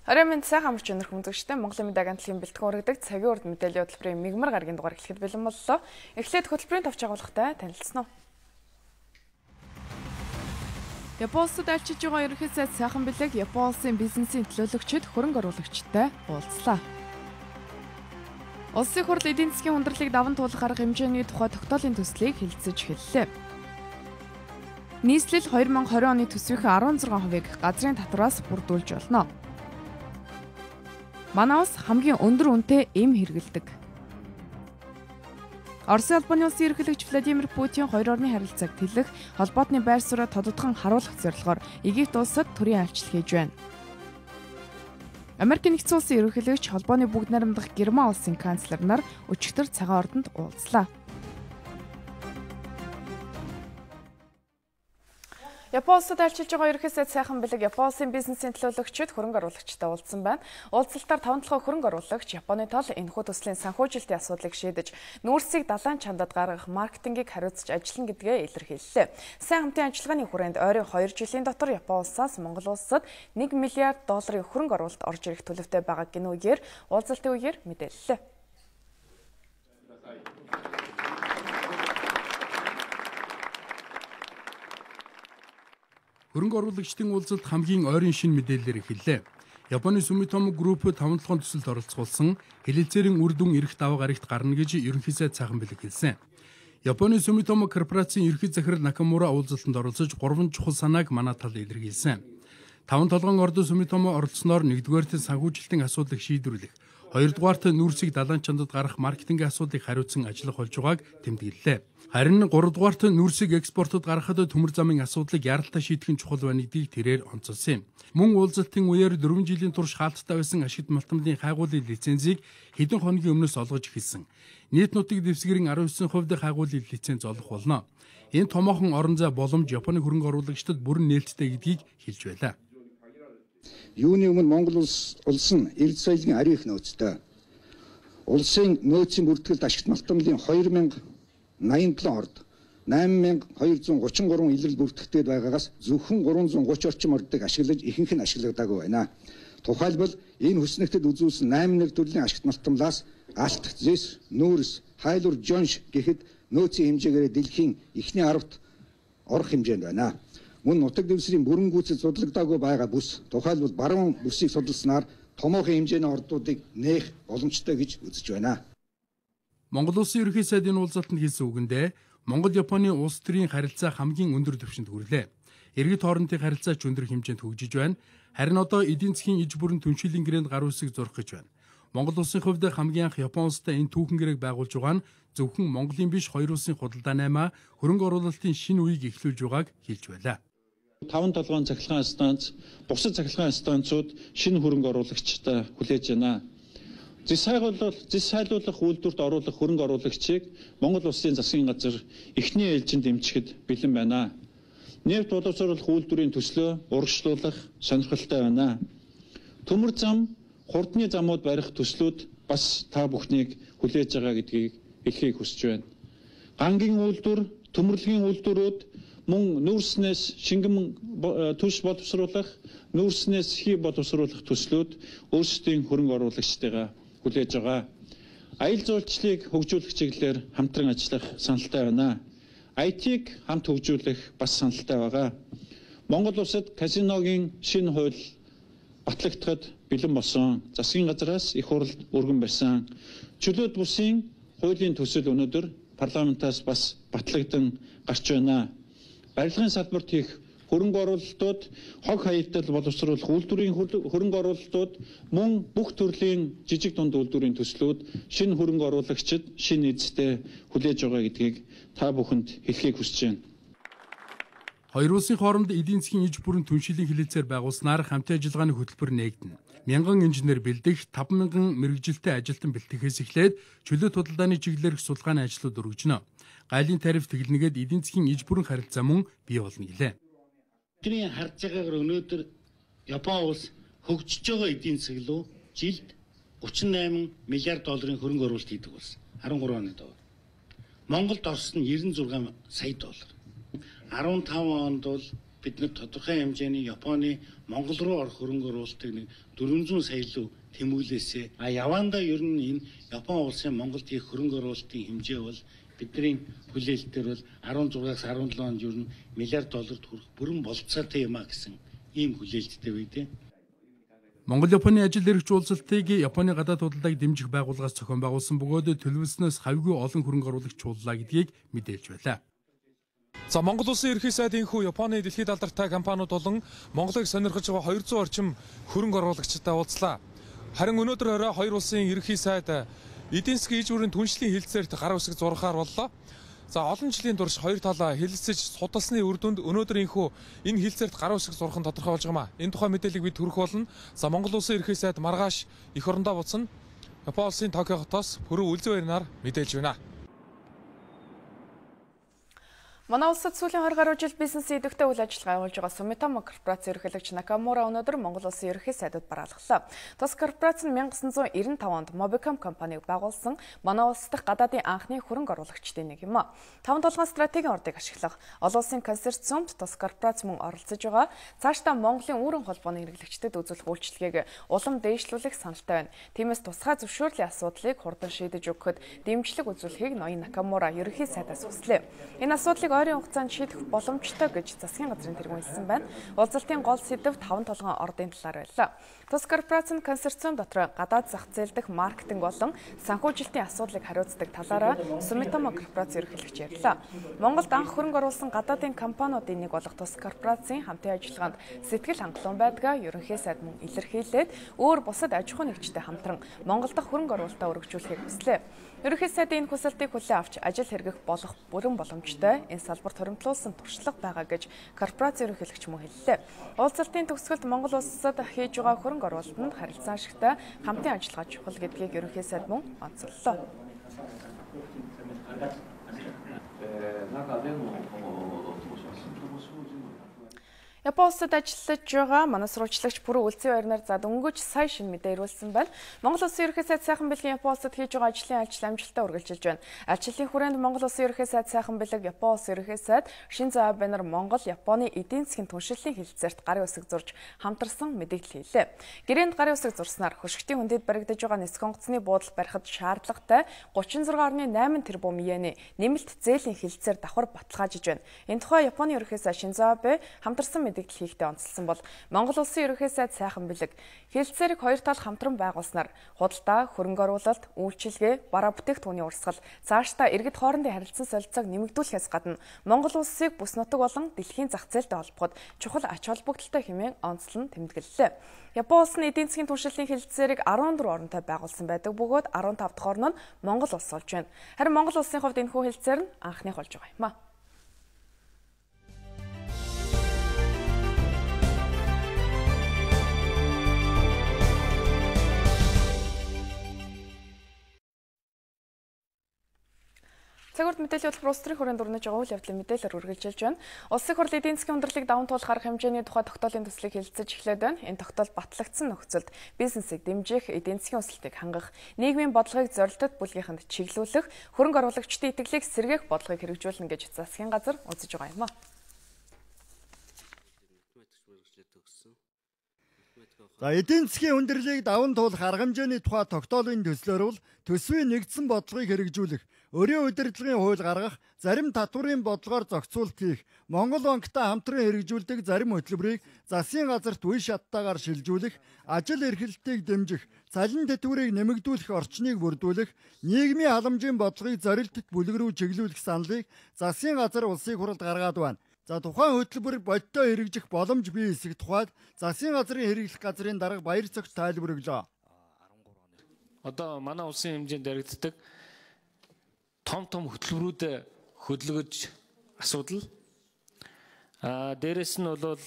Орой минь сайхан амарч өнөр хүмүүсттэй Монголын мэдээ агентлагийн бэлтгэн урагдаг цагийн урд мэдээллийн хөтөлбөрийн мигмар гарагийн дугаар эхлэхэд бэлэн боллоо. Эхлээд хөтөлбөрийн товч агуулгатай танилцсан уу? Япон улсад альчиж байгаа ерөнхий сайд сайхан бэлэг Япон улсын бизнесийн төлөөлөгчид хөрөнгө оруулагчтай уулзлаа. Улсын хурал эдийн засгийн хүндрэлийг даван туулах арга хэмжээний тухай тогтоолын төслийг хэлэлцэж эхэллээ. Нийслэл 2020 оны төсвийн 16%-ийг газрын татвараас бүрдүүлж болно. Манай улс хамгийн өндөр үнэтэй эм хэрэгэлдэг. Оросын албаны улсын ерөнхийлөгч Владимир Путин 2 орны харилцааг тэлэх холбоотны байр сууриа тодотгон харуулах зорилгоор Египт улсад төрийн айлчлал хийж байна. Америк нэгдсэн улсын ерөнхийлөгч холбооны бүгд найрамдах Герман улсын канцлер нар өчигдөр цагаан ордонд уулзлаа. Япон улсад альчилж байгаа ерөнхий сайд сайхан бэлэг Япон улсын бизнесийн төлөөлөгчид хөрөнгө оруулагчтай уулзсан байна. Уулзалтаар 5 толгой хөрөнгө оруулагч Японы тол энэхүү төслийн санхүүжилтийн асуудлыг шийдэж, нүүрсийг далайн чандад гаргах маркетингийг хариуцж ажиллана гэдгээ илэрхийллээ. Сайн хамтын ажиллагааны хүрээнд ойрын 2 жилийн дотор Япон улсаас Монгол улсад $1 миллиард хөрөнгө оруулалт орж ирэх төлөвтэй байгаа гэнэ үгээр уулзалтын үеэр мэдээллээ. Хөрөнгө оруулагчдын уулзалт хамгийн ойрын шинэ мэдээлэлээр эхэллээ. Японы Sumitomo Group 5 толгойн төсөлд оролцуулсан хэлэлцээрийн үр дүн эрэх даваа гарагт гарна гэж ерөнхий сайд сайхан бэлэг хэлсэн. Японы Sumitomo корпорацийн ерөнхий захирал Накамура уулзалтанд оролцож 3 чухал санааг манай тал илэрхийлсэн. 5 толгойн ордон Sumitomo оролцсноор 1-р санхүүжилтийн асуудлыг шийдвэрлэх, 2-р нүүрсийг далайн чандад гарах маркетингийн асуудлыг хариуцсан ажиллах болж байгааг тэмдэглэлээ. Харин 3-р нүүрсийг экспортод гаргахад төмөр замын асуудлыг яралтай шийдэх нь чухал байна гэдгийг тэрээр онцолсон юм. Мөн уулзалтын үеэр 4 жилийн турш хаалттай байсан ашигт малтмалын хайгуулын лицензийг хэдэн хоногийн өмнөөс олгож эхэлсэн. Нийт нутаг дэвсгэрийн 19% хайгуулын лиценз олох болно. Энэ томоохон орон зай боломж Японы хөрөнгө оруулагчдад бүрэн нээлттэй гэдгийг хэлж байлаа. Юуны өмнө Монгол улс нь эрдэнэ соёлын ариун их нөөцтэй. Улсын нөөцийн бүртгэлд ашигт малтмалын 2087 орд 8233 илрэл бүртгэгдээд байгаагаас зөвхөн 330 орчим ордыг ашиглаж ихэнх нь ашиглагдаагүй байна. Тухайлбал энэ хүснэгтэд үзүүлсэн 81 төрлийн ашигт малтмалаас алт, зэс, нүүрс, хайлуур, жонш гэхэд нөөцийн хэмжээгээр дэлхийн эхний 10-т орох хэмжээнд байна. Мөн нутаг дэвсгэрийн бүрэн гүйцэд судлагдаагүй байгаа бүс, тухайлбал баруун бүсийг судалснаар томоохон хэмжээний ордуудыг нээх боломжтой гэж үзэж байна. Монгол улсын ерөнхий сайдын уулзалтанд хийсэн үгэндээ Монгол-Японы улс төрийн харилцаа хамгийн өндөр түвшинд хүрлээ. Иргэд хоорондын харилцаа ч өндөр хэмжээнд хөгжиж байна. Харин одоо эдийн засгийн иж бүрэн түншилийн гэрээнд гар үсэг зурх гэж байна. Монгол улсын хувьд хамгийн анх Япон улстай энэ түүхэн гэрээг байгуулж байгаа нь зөвхөн Монголын биш хоёр улсын худалдаа 8 хөрөнгө оруулалтын шинэ үеийг эхлүүлж байгааг хэлж байлаа. 5 толгойн цахилгаан станц, бусад цахилгаан станцууд шинэ хөрөнгө оруулагчтай хүлээж байна. Зис хайлуулах үйлдвэрт оруулах хөрөнгө оруулагчийг Монгол улсын засгийн газар эхний ээлжинд дэмжихэд бэлэн байна. Нефт боловсруулах үйлдвэрийн төслөө урагшлуулах сонирхолтой байна. Төмөр зам, хурдны замууд барих төслүүд бас та бүхнийг хүлээж байгаа гэдгийг хэлхийг хүсэж байна. Гангийн үйлдвэр, төмөрлөгийн үйлдвэрүүд мөн нүүрснээс шингэн түлш боловсруулах, нүүрснээс хий боловсруулах төслүүд өөрсдийн хөрөнгө оруулагчтайгаа хүлээж байгаа. Аялал жуулчлалыг хөгжүүлэх чиглэлээр хамтран ажиллах саналтай байна. IT-г хамт хөгжүүлэх бас саналтай байгаа. Монгол улсад казиногийн шинэ хууль батлагдахад бэлэн болсон. Засгийн газраас их хурл өргөн барьсан. Чөлөөт бүсийн хуулийн төсөл өнөөдөр парламентаас бас батлагдсан гарч байна. Барилгын салбарт хийх хөрөнгө оруулалтууд, хог хаягдал боловсруулах үйлдвэрийн хөрөнгө оруулалтууд, мөн бүх төрлийн жижиг дунд үйлдвэрийн төслүүд шинэ хөрөнгө оруулагчид шинэ эзэстэй хүлээж байгаа гэдгийг та бүхэнд хэлхийг хүсэж байна. Хоёр улсын хооронд эдийн засгийн иж бүрэн түншилийн хэлэлцээр байгуулснаар хамтын ажиллагааны хөтөлбөр нээгдэнэ. 1000 инженер бэлдэх, 5000 мэрэгжилтэй ажилтан бэлтгэхээс эхлээд чөлөөт худалдааны чиглэлээр судалгааны ажлууд өргөжнө. Гайлын тариф тэглэнгээд эдийн засгийн иж бүрэн харилцаа мөн бий болно гэлээ. Бидний харж байгаагаар өнөөдөр Япон улс хөгжиж байгаа эдийн засаг руу жилд $38 миллиард хөрөнгө оруулалт хийдэг болсон. 13 оны доор. Монголд орсон нь $96 сая. 15 онд бол бид нар тодорхой хэмжээний Японы Монгол руу орох хөрөнгө оруулалтыг нэг 400 сая руу тэмүүлээсээ явандаа ер нь энэ Япон улсын Монголд хийх хөрөнгө оруулалтын хэмжээ бол бидний хүлээлтээр бол 16-аас 17 онд ер нь миллиард долларт хүрэх бүрэн болцоотой юм а гэсэн ийм хүлээлттэй байдیں۔ Монгол-Японы ажил эрхч уулзалтыг Японы гадаад худалдааг дэмжих байгууллагаас зохион байгуулсан бөгөөд төлөвлөснөөс хавьгүй олон хөрөнгө оруулагч чууллаа гэдгийг мэдээлж байлаа. За Монгол улсын ерхий сайдын хүү Японы дэлхийд алдартай компаниуд болон Монголыг сонирхож байгаа 200 орчим хөрөнгө оруулагчтай уулзлаа. Харин өнөөдөр орой хоёр улсын ерхий сайд эдийн засгийн иж бүрийн түншлэлийн хэлэлцээрт гар үсэг зурхаар боллоо. За олон жилийн турш хоёр талаа хэлэлцэж судалсны үр дүнд өнөөдрийнхөө энэ хэлэлцээрт гар үсэг зурхан тодорхой болж байгаа юм. Энэ тухай мэдээллийг бид хүргэх болно. За Монгол улсын ерхий сайд маргааш эх орондоо буцна. Япон улсын Токио хотоос пүрэв үлзэн баяраар мэдээлж байна. Манай улсад сүүлийн 20 гаруй жил бизнес идэвхтэй үйл ажиллагаа явуулж байгаа Sumitomo корпорацийн ерөнхийлөгч Накамура өнөөдөр Монгол улсын ерөнхий сайдад бараалгалаа. Тус корпорац нь 1995 онд Mobicom компанийг байгуулсан манай улс дахь гадаадын анхны хөрөнгө оруулагчдын нэг юм. 5 толгойн стратегийн ордыг ашиглах олон улсын консорциумд тус корпорац мөн оролцож байгаа. Цаашдаа Монголын үүрэн холбооны хэрэглэгчдэд үзүүлэх үйлчилгээг улам дээшлүүлэх саналтай байна. Тиймээс тусгай зөвшөөрлийн асуудлыг хурдан шийдэж өгөхөд дэмжлэг үзүүлэхийг ноён Накамура ерөнхий сайдаас хүслээ. Энэ асуудлыг ойрын хугацаанд шийдэх боломжтой гэж засгийн газрын тэргүүн хэлсэн байна. Уулзалтын гол сэдэв 5 толгойн ордын талаар байлаа. Тус корпорац нь консорциум дотор гадаад зах зээл дэх маркетинг болон санхүүжилтийн асуудлыг хариуцдаг талаараа Sumitomo корпорац ерөнхийлөгч ярьлаа. Монголд анх хөрөнгө оруулсан гадаадын компаниудын нэг болох тус корпорацийн хамтын ажиллагаанд сэтгэл хангалуун байдгаа ерөнхий сайд мөн илэрхийлээд өөр бусад аж ахуй нэгжтэй хамтран Монгол дахь хөрөнгө оруулалтаа өргөжүүлэхийг хүслээ. Ерөнхий сайдын энэ хүсэлтийг хүлээн авч ажил хэрэгэх болох бүрэн боломжтой энэ салбарт хоримтлуулсан туршлага байгаа гэж корпорац ерөнхийлөгч мөн хэллээ. Уулзалтын төгсгөлд Монгол улсад хийж байгаа хөрөнгө оруулалтанд харилцан ашигтай хамтын ажиллагаа чухал гэдгийг ерөнхий сайд мөн онцоллоо. Япон улсад ажиллаж байгаа манай сурвалжлагч пүрэв үлзэн баяраар за дөнгөж сая шинэ мэдээ ирүүлсэн байна. Монгол улсын ерөнхий сайд сайхан бэлгийн Япон улсад хийж байгаа ажлын амжилттай үргэлжилж байна. Ажлын хүрээнд Монгол улсын ерөнхий сайд сайхан бэлэг Япон улсын ерөнхий сайд Шинзо Абе нар Монгол Японы эдийн засгийн түншлэлийн хэлэлцээрт гарын үсэг зурж хамтарсан мэдээлэл хийлээ. Гэрээнд гарын үсэг зурснаар хөшгтийн хүндэд баригдаж байгаа нисэх онгоцны буудал барихад шаардлагатай 36.8 тэрбум йены нэмэлт зээлийн хэлэлцээр давхар баталгаажиж байна. Энэ тухай Японы ерөнхий сайд Шинзо Абе хамтарсан мэдээлэл хийхдээ онцлсан бол Монгол улсын ерөнхий сайд сайхан бэлэг хэлэлцээрийг хоёр тал хамтран байгуулснаар худалдаа, хөрөнгө оруулалт, үйлчилгээ, бараа бүтээгдэхүүний урсгал, цаашдаа иргэд хоорондын харилцан солилцоог нэмэгдүүлэхээс гадна Монгол улсыг бүс нутаг болон дэлхийн зах зээлтэй холбоход чухал ач холбогдолтой хэмээн онцлон тэмдэглэлээ. Япон улс нь эдийн засгийн түншлэлийн хэлэлцээрийг 14 оронтой байгуулсан байдаг бөгөөд 15 дахь орн нь Монгол улс болж байна. Харин Монгол улсын хувьд энэхүү хэлэлцээр нь анхных болж байгаа юм а. Цагуурт мэдээллийн хөтөлбөр улс төрийн хүрээнд өрнөж байгаа үйл явдлын мэдээлэлээр үргэлжилж байна. Улсын хурл эдийн засгийн ундралыг даван туулах арга хэмжээний тухай тогтоолын төслийг хэлэлцэж эхлээд байна. Энэ тогтоол батлагдсан нөхцөлд бизнесийг дэмжих, эдийн засгийн өсөлтийг хангах, нийгмийн бодлогыг зорилттой бүлгийнхэнд чиглүүлэх, хөрөнгө оруулагчдын итгэлийг сэргээх бодлогыг хэрэгжүүлнэ гэж засгийн газар үзэж байгаа юм а. За эдийн засгийн хүндрэлийг даван туулах арга хэмжээний тухай тогтоолын төслөөр бол төсвийн нэгдсэн бодлогыг хэрэгжүүлэх, өрийн удирдлагын хууль гаргах, зарим татврын бодлогоор зохицуулт хийх, Монгол банктай хамтран хэрэгжүүлдэг зарим хөтөлбөрийг засгийн газарт үе шаттайгаар шилжүүлэх, ажил эрхлэлтийг дэмжих, цалин тэтгэврийг нэмэгдүүлэх орчныг бүрдүүлэх, нийгмийн халамжийн бодлогыг зорилттой бүлэг рүү чиглүүлэх саналыг засгийн газар улсын хурлд гаргаад байна. За тухайн хөтөлбөр бодиттой хэрэгжих боломж бий эсэх тухайд засгийн газрын хэрэглэх газрын дарга баяр цогц тайлбар өглөө. Одоо манай улсын хэмжээнд яригддаг том хөтөлбөрүүд хөдөлгөж асуудал. Дээрэс нь бол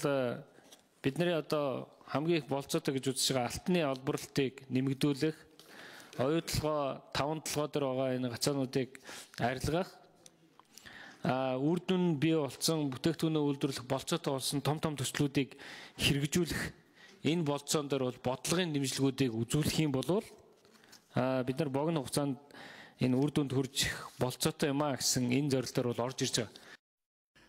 бидний одоо хамгийн их болцоотой гэж үзэж байгаа алтны олборлтыг нэмэгдүүлэх, оюутлогоо 5 толгой дээр байгаа энэ гацаануудыг арилгах, үр дүн бий болсон бүтээгдэхүүнээ үйлдвэрлэх болцоотой болсон том төслүүдийг хэрэгжүүлэх энэ болцоон дээр бол бодлогын дэмжлэгүүдийг үзүүлэх юм бол бид нар богино хугацаанд энэ үр дүнд хүрэх болцоотой юм а гэсэн энэ зорилтоор бол орж ирж байгаа.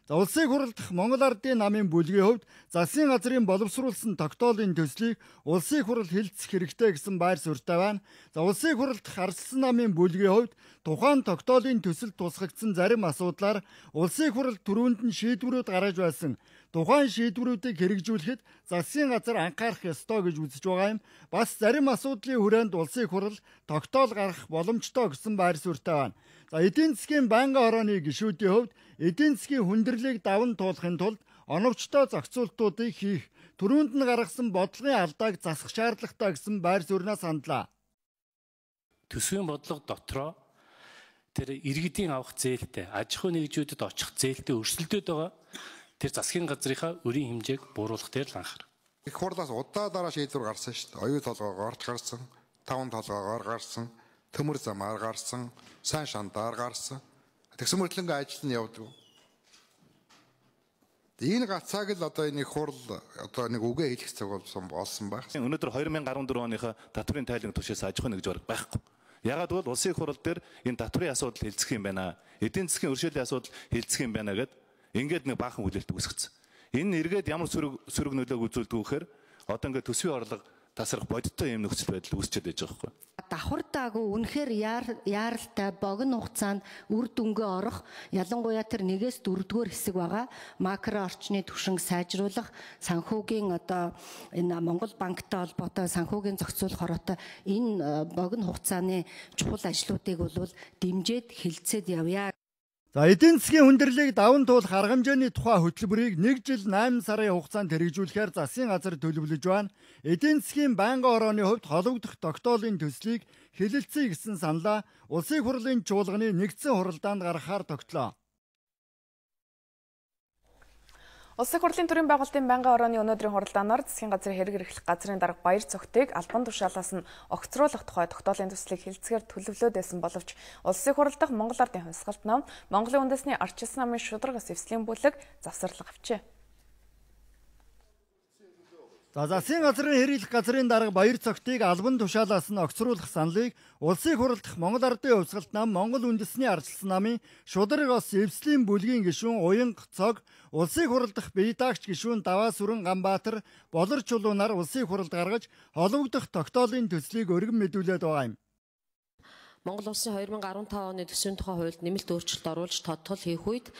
За улсын хурал дахь Монгол Ардын намын бүлгийн хувьд засгийн газрын боловсруулсан тогтоолын төслийг улсын хурал хэлэлцэх хэрэгтэй гэсэн байр суурьтай байна. За улсын хурал дахь арчилсан намын бүлгийн хувьд тухайн тогтоолын төсөлд тусгагдсан зарим асуудлаар улсын хурал түрүүнд нь шийдвэрүүд гаргаж байсан. Тухайн шийдвэрүүдийг хэрэгжүүлэхэд засгийн газар анхаарах ёстой гэж үзэж байгаа юм. Бас зарим асуудлын хүрээнд улсын хурал тогтоол гаргах боломжтой гэсэн байр суурьтай байна. За эдийн засгийн байнгын хорооны гишүүдийн хувьд эдийн засгийн хүндрэлийг даван туулахын тулд оновчтой зохицуултуудыг хийх, түрүүнд нь гаргасан бодлогын алдааг засах шаардлагатай гэсэн байр суурьнаас хандлаа. Төсвийн бодлого дотроо тэр иргэдийн авах зээлтэй, аж ахуй нэгжүүдэд очих зээлтэй өрсөлдөд байгаа. Тэр засгийн газрынхаа өрийн хэмжээг бууруулах дээр л анхаар. Их хурлаас удаа дараа шийдвэр гарсан шүү дээ. Оюу толгоогоор гарсан, таван толгоогоор гарсан, төмөр замаар гарсан, сайн шантаар гарсан. Тэгсэн мөртлөнгөө ажил нь явдаг. Энэ гацааг л одоо энэ хурл одоо нэг үгээ хэлэх цаг болсон байх. Өнөөдөр 2014 оныхоо татврын тайлбар түвшээс аж ахуй нэгж байхгүй. Ягаад гэвэл улсын хурал дээр энэ татврын асуудал хэлцэх юм байна. Эдийн засгийн өршөөлийн асуудал хэлцэх юм байна гэд ингээд нэг баахан хүлээлт үүсгэсэн. Энэ эргээд ямар сөрөг нөлөөг үзүүлдэг вэхээр одоо ингээд төсвийн орлого тасрах бодиттой юм нөхцөл байдал үүсчихэд байж байгаа байхгүй. Давхар даагүй үнэхээр яаралтай богино хугацаанд үр дүнгээ орох ялангуяа тэр 1-ээс 4-р хэсэг байгаа макро орчны түвшинг сайжруулах санхүүгийн одоо энэ Монгол банктай холбоотой санхүүгийн зохицуулах хороотой энэ богино хугацааны чухал ажлуудыг бол дэмжиж хилцээд явъя. За эдийн засгийн хүндрэлийг даван туулах арга хэмжээний тухай хөтөлбөрийг 1 жил 8 сарын хугацаанд хэрэгжүүлэхээр засгийн газар төлөвлөж байна. Эдийн засгийн байнгын хорооны хувьд холбогдох тогтоолын төслийг хэлэлцэе гэсэн саналаа улсын хурлын чуулганы нэгдсэн хуралдаанд гаргахаар тогтлоо. Улсын хурлын төрийн байгуулалтын байнгын хорооны өнөөдрийн хуралдаанаар засгийн газрын хэрэг эрхлэх газрын дарга баяр цогтыг албан тушаалаас нь огцруулах тухай тогтоолын төслийг хэлцгээр төлөвлөөд байсан боловч улсын хурал дахь Монгол Ардын хувьсгалт нам Монголын үндэсний арчилсан намын шударгаас эвслийн бүлэг завсарлага авчээ. За засгийн газрын хэрэг газрын дарга баяр цогтыг албан тушаалаас нь огцруулах саналыг улсын хурал дахь Монгол Ардын хувьсгалт нам Монгол үндэсний арчилсан намын шударгаас эвслийн бүлгийн гишүүн Уянга цог, улсын хурал дахь Бэйдаагч гишүүн Даваасүрэн Ганбаатар болор чулуунаар улсын хуралд гаргаж холбогдох тогтоолын төслийг өргөн мэдүүлээд байгаа юм. Монгол улсын 2015 оны төсвийн тухай хуульд нэмэлт өөрчлөлт оруулж тодтол хийх үед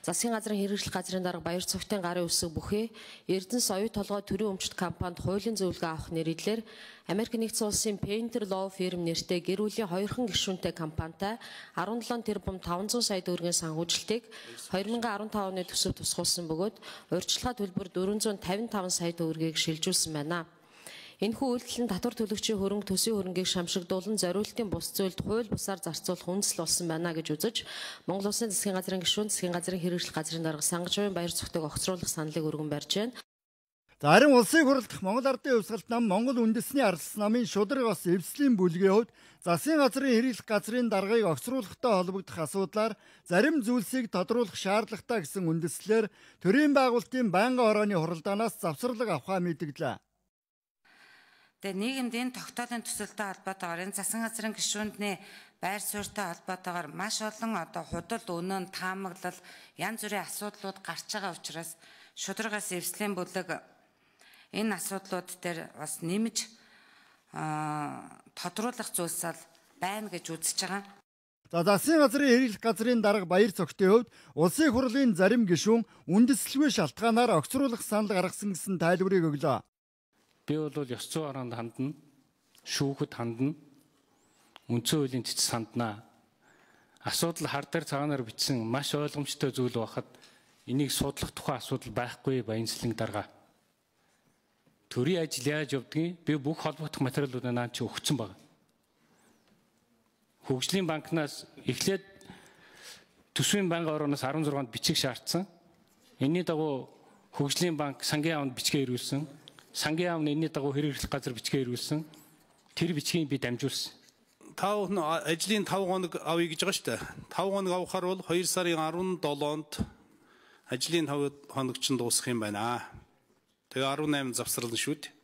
засгийн газрын хэрэгжлэх газрын дарга баяр цогтын гарын үсэг бүхий Эрдэнэс оюу толгой төрийн өмчт компанид хуулийн зөвлөгөө авах нэрээр Америк нэгдсэн улсын Painter Law Firm нэртэй гэр бүлийн 2хан гишүүнтэй компанитай 17 тэрбум 500 сая төгрөгийн санхүүжилтийг 2015 оны төсөв тусгуулсан бөгөөд урьдчилгаа төлбөр 455 сая төгрөгийг шилжүүлсэн байна. Энэхүү үйлдэл нь татвар төлөгчийн хөрөнгө төсвийн хөрөнгийг шамшигдуулан зориултын бус зүйлд хууль бусаар зарцуулах үндэслэл болсон байна гэж үзэж Монгол Улсын засгийн газрын гишүүн засгийн газрын хэрэгжлэх газрын дарга Сангажуйн баяр цогтыг огцруулах саналыг өргөн барьж байна. Харин улсын хурал дахь Монгол Ардын хувьсгалт нам Монгол үндэсний арчилсан намын шударгаас эвслийн бүлгийн хувьд засгийн газрын хэрэглэх газрын даргыг огцруулахтай холбогдох асуудлаар зарим зүйлсийг тодруулах шаардлагатай гэсэн үндэслэлээр төрийн байгуулалтын байнгын хорооны хуралдаанаас завсарлага авахаа мэдгэлээ. Тэгээ нийгэмд энэ тогтоолын төсөлтэй холбоотойгоор энэ засгийн газрын гишүүндний байр суурьтай холбоотойгоор маш олон одоо худал өнөө таамаглал янз бүрийн асуудлууд гарч байгаа учраас шударгаас эвслийн бүлэг энэ асуудлууд дээр бас нэмж тодруулах зүйлсэл байна гэж үзэж байгаа. За засгийн газрын хэрэглэх газрын дарга баяр цогтын хувьд улсын хурлын зарим гишүүн үндэслэлгүй шалтгаанаар огцруулах санал гаргасан гэсэн тайлбарыг өглөө. Би бол ёс зүйн хараанд хандна, шүүхэд хандна, үндсэн хуулийн цэц хандна. Асуудал хар дээр цагаанаар бичсэн маш ойлгомжтой зүйл байхад энийг судлах тухай асуудал байхгүй Баянсланг дарга. Төрийн ажил яаж явдгийг би бүх холбогдох материалуудаа наад чи өгсөн байна. Хөгжлийн банкнаас эхлээд төсвийн байнгын хорооноос 16-нд бичиг шаардсан. Энийний дагуу Хөгжлийн банк сангийн аавд бичгээ ирүүлсэн. Сангийн аав нь энэний дагуу хэрэглэх газар бичгээ ирүүлсэн. Тэр бичгийг би дамжуулсан. 5 ажлын 5 хоног авъя гэж байгаа шүү дээ. 5 хоног авахаар бол 2 сарын 17-нд ажлын 5 хоног ч дуусах юм байна. Тэгээ 18 завсарлан шүү дээ.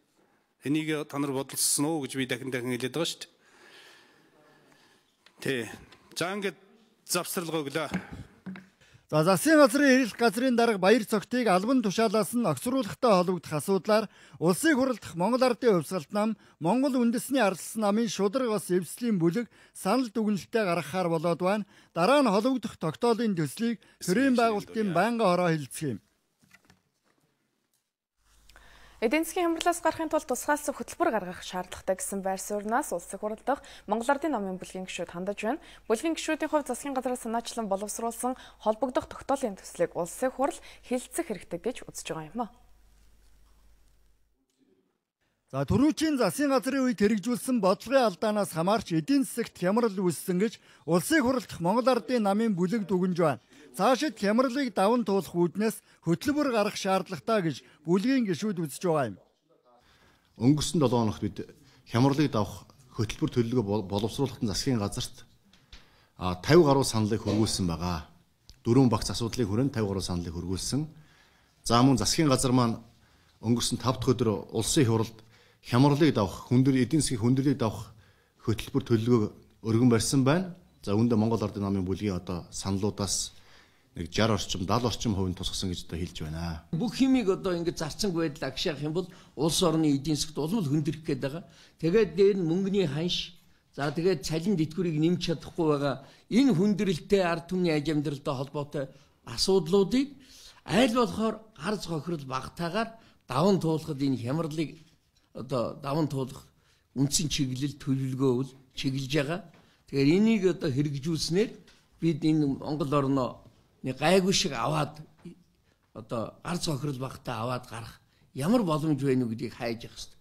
Энийг та нар бодлосон уу гэж би дахин хэлээд байгаа шүү дээ. Тэ. За ингээд завсарлага өглөө. За засгийн газрын эрэлт газрын дарга баяр цогтыг албан тушаалаас нь огцруулахтай холбогдох асуудлаар улсыг хурлдах Монгол Ардын хувьсгалт нам, Монгол үндэсний ардсан намын шударга бас эвслийн бүлэг санал дүгнэлтээ гаргахаар болоод байна. Дараа нь холбогдох тогтоолын төслийг төрийн байгуулалтын байнгын хороо хэлцэх юм. Эдийн засгийн хямралаас гарахын тулд тусгайлсан хөтөлбөр гаргах шаардлагатай гэсэн байр сууриас улсыг хурлдах Монгол Ардын намын бүлгийн гишүүд хандаж байна. Бүлгийн гишүүдийн хувьд засгийн газраас санаачлан боловсруулсан холбогдох тогтоолын төслийг улсыг хурл хэлэлцэх хэрэгтэй гэж үзэж байгаа юм а. За түрүүчийн засгийн газрын үед хэрэгжүүлсэн бодлогын алдаанаас хамаарч эдийн засагт хямрал үүссэн гэж улсыг хурлдах Монгол Ардын намын бүлэг дүгнж байна. Цаашид хямралыг даван туулах үүднээс хөтөлбөр гаргах шаардлагатай гэж бүлгийн гишүүд үзэж байгаа юм. Өнгөрсөн 7 хоногт бид хямралыг давах хөтөлбөр төлөвлөгөө боловсруулахад засгийн газарт 50 гаруй саналыг хөргүүлсэн байгаа. 4 багц асуудлыг хүрээнд 50 гаруй саналыг хөргүүлсэн. За мөн засгийн газар маань өнгөрсөн 5 дахь өдөр улсын хурлд хямралыг давах, эдийн засгийн хүндрэлийг давах хөтөлбөр төлөвлөгөө өргөн барьсан байна. За үүндээ Монгол Ардын намын бүлгийн саналуудаас 60 орчим 70 орчим хувийн тусгасан гэж хэлж байна. Бүх хэмийг ингэж зарцанг байдал агшаах юм бол улс орны эдийн засгт улам хүндрэх гээд байгаа. Тэгээд дээр нь мөнгөний ханш, за тэгээд цалин тэтгэврийг нэмж чадахгүй байгаа. Энэ хүндрэлтэй ард түмний аж амьдралтай холбоотой асуудлуудыг аль болохоор гар цохирол багтаагаар даван туулахад энэ хямралыг даван туулах үндсэн чиглэл төлөвлөгөө чиглэж байгаа. Тэгэхээр энийг хэрэгжүүлснээр бид энэ Монгол орноо гайгүй шиг аваад гар цохирол багтаа аваад гарах ямар боломж вэ гэдгийг хайж явах хэрэгтэй.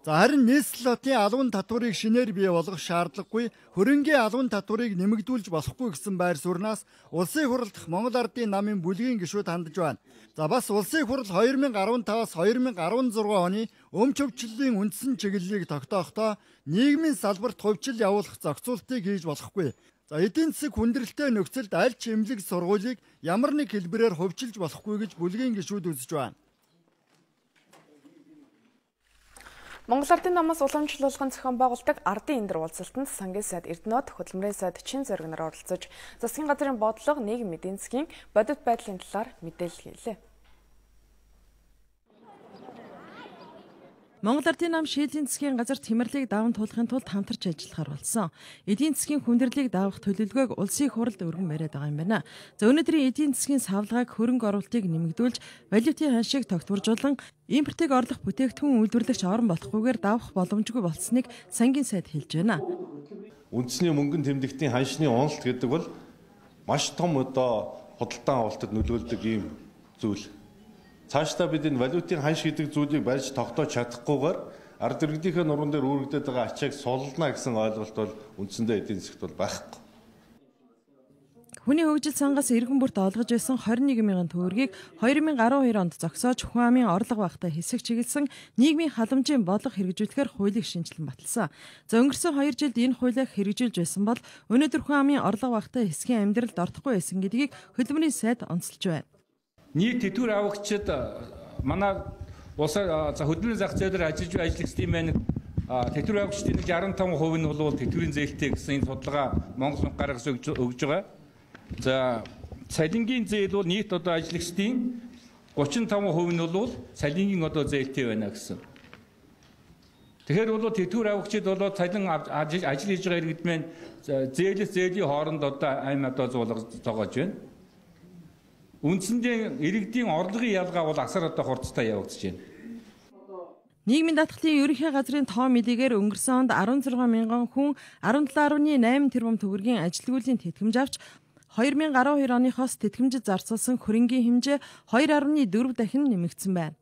За харин нийслэл хотын албан татварыг шинээр бий болгох шаардлагагүй, хөрөнгийн албан татварыг нэмэгдүүлж болохгүй гэсэн байр сууриас улсыг хурлдах Монгол Ардын намын бүлгийн гишүүд хандж байна. За бас улсыг хурл 2015-аас 2016 оны өмч хөвчлөлийн үндсэн чиглэлийг тогтоохдоо нийгмийн салбарт хувьчил явуулах зохицуултыг хийж болохгүй. За эдийн засаг хүндрэлтэй нөхцөлд аль ч эмнэлэг сургуулийг ямар нэг хэлбэрээр хувьчилж болохгүй гэж бүлгийн гишүүд үзэж байна. Монгол Ардын намаас уламжлуулгын зохион байгуулдаг Ардын эндэр уулзалтанд сангийн сайд Эрдэнэт, хөдөлмөрийн сайд Чин зориг нар оролцож, засгийн газрын бодлого, нийгэм эдийн засгийн бодит байдлын талаар мэдээлэл хийлээ. Монгол Ардын нам шийдлийн засгийн газарт хямралыг даван туулахын тулд хамтарч ажиллахаар болсон. Эдийн засгийн хүндрэлийг давах төлөвлөгөөг улсын хурлд өргөн бариад байгаа юм байна. За өнөөдрийн эдийн засгийн савлгааг хөрөнгө оруулалтыг нэмэгдүүлж, валютын ханшийг тогтворжуулан, импортыг орлох бүтээгдэхүүн үйлдвэрлэгч орон болохгүйгээр давах боломжгүй болсныг сангийн сайд хэлж байна. Үндэсний мөнгөн тэмдэгтийн ханшны уналт гэдэг бол маш том худалдан авалтад нөлөөлдөг ийм зүйл. Цаашдаа бид энэ валютын ханш гэдэг зүйлийг барьж тогтоож чадахгүйгээр ард иргэдийнхээ нуруунд дээр үүрэгдээд байгаа ачааг суллана гэсэн ойлголт бол үндсэндээ эдийн засгт бол байхгүй. Хүний хөгжил сангаас иргэн бүрт олгож байсан 21 мянган төгрөгийг 2012 онд зогсоож хүн амын орлого багтаа хэсэг чиглэсэн нийгмийн халамжийн бодлого хэрэгжүүлэхээр хуулийг шинжилэн баталсан. За өнгөрсөн 2 жилд энэ хуулийг хэрэгжүүлж байсан бол өнөөдөр хүн амын орлого багтаа хэсгийн амьдралд ортохгүй байсан гэдгийг хөдөлмөрийн сайд онцолж байна. Нийт тэтгэвэр авагчид манай улсаар хөдөлмөрийн зах зээлээр ажиллаж тийм байна. Тэтгэвэр авагчдын 65% нь бол тэтгэврийн зээлтэй гэсэн энэ судалгаа Монгол банк гаргаж өгж байгаа. За цалингийн зээл бол нийт ажиллагчдын 35% нь бол цалингийн зээлтэй байна гэсэн. Тэгэхээр бол тэтгэвэр авагчид бол цалин ажил хийж байгаа иргэд маань зээлээс зээлийн хооронд айн зуулгаж байна. Үндсэндээ иргэдийн орлогын ялгаа бол асар хурцтай явагдаж байна. Нийгмийн даатгалын ерөнхий газрын тоо мэдээгээр өнгөрсөн онд 16 мянган хүн 17.8 тэрбум төгрөгийн ажилгүйдлийн тэтгэмж авч 2012 оныхоос тэтгэмжид зарцуулсан хөрөнгийн хэмжээ 2.4 дахин нэмэгдсэн байна.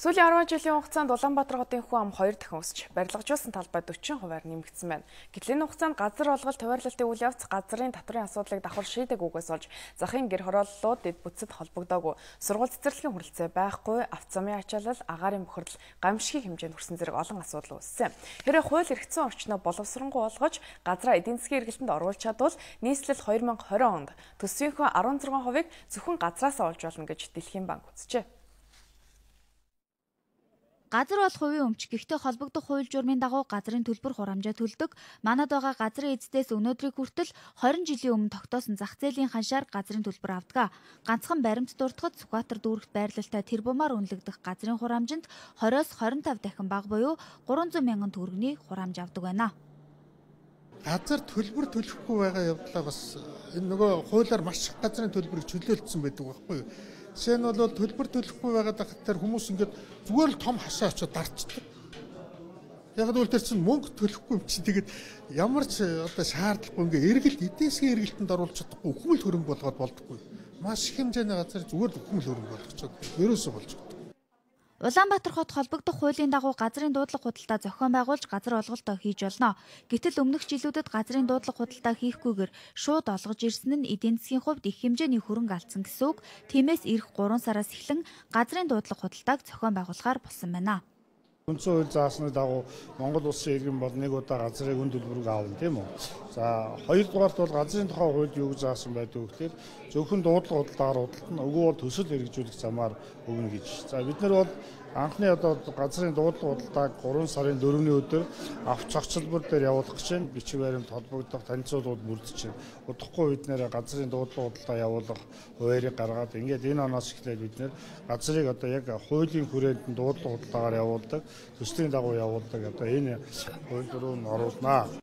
Сүүлийн 10 жилийн хугацаанд Улаанбаатар хотын хүн ам 2 дахин өсч, барилгажуулсан талбай 40%-аар нэмэгдсэн байна. Гэтэл энэ хугацаанд газар олголт хуваарлалтын үйл явц газрын татврын асуудлыг давхар шийдэггүйгээс болж захын гэр хорооллууд дэд бүтцэд холбогдоогүй, сургууль цэцэрлэгийн хүрэлцээ байхгүй, авто замын ачаалал, агаарын бохирдол, гамшигын хэмжээнд хүрсэн зэрэг олон асуудал үүссэн. Хэрвээ хууль эрхцэн орчноо боловсронгуй болгож, газраа эдийн засгийн эргэлтэнд оруулж чадвал нийслэл 2020 онд төсвийнхөө 16%-ыг зөвхөн газраасаа олж болно гэж Дэлхийн банк үзжээ. Газар бол хувийн өмч. Гэхдээ холбогдох хууль журмын дагуу газрын төлбөр хурамжаа төлдөг. Манад байгаа газрын эздээс өнөөдрийг хүртэл 20 жилийн өмнө тогтоосон зах зээлийн ханшаар газрын төлбөр авдаг. Ганцхан баримт дуртахад Сүхбаатар дүүрэгт байрлалтай тэрбумаар үнэлэгдэх газрын хурамжинд 20-с 25 дахин бага буюу 300 мянган төгрөгийн хурамж авдаг байна. Газар төлбөр төлөхгүй байгаа явдлаа бас энэ нөгөө хуулиар маш их газрын төлбөрийг чөлөөлсөн байдаг байхгүй юу? Жишээ нь бол төлбөр төлөхгүй байгаа дахтаар хүмүүс ингээд зүгээр л том хашаа очоод дарчдаг. Яг л тэр чинь мөнгө төлөхгүй юм чи тэгээд ямар ч одоо шаардлагагүй ингээ эргэлт эдийн засгийн эргэлтэнд оруулж чадахгүй хүмүл хөрөнгө болгоод болдоггүй. Маш их хэмжээний газар зүгээр л хүмүл хөрөнгө болгочиход ерөөсөө болж байгаа. Улаанбаатар хот холбогдох хуулийн дагуу газрын дуудлага худалдаа зохион байгуулж газар олголтоо хийж болно. Гэтэл өмнөх жилүүдэд газрын дуудлага худалдаа хийхгүйгээр шууд олгож ирсэн нь эдийн засгийн хувьд их хэмжээний хөрөнгө алдсан гэсэн үг. Тиймээс эх 3 сараас эхлэн газрын дуудлага худалдааг зохион байгуулахаар болсон байна. Үндсэн хууль заасны дагуу Монгол улсын иргэн бол нэг удаа газрын үн төлбөрийг аавна тийм үү. За хоёрдугаарт бол газрын тухай хуульд юу гэж заасан байдаг вэ гэхээр зөвхөн дуудлага худалдаагаар худалдана үгүй бол төсөл хэрэгжүүлэх замаар өгнө гэж. За бид нар бол анхны одоо газрын дуудлага худалдааг 3 сарын 4-ний өдөр авч цогцлбор дээр явуулах гэж байна. Бичиг баримт холбогдох танилцуулгууд бүрдэж байна. Удахгүй бид нэр газрын дуудлага худалдаа явуулах хуваарийг гаргаад ингээд энэ оноос эхлээд бид нэр газрыг одоо яг хуулийн хүрээнд дуудлага худалдаагаар явуулдаг, төслийн дагуу явуулдаг одоо энэ хууль руу оруулнаа.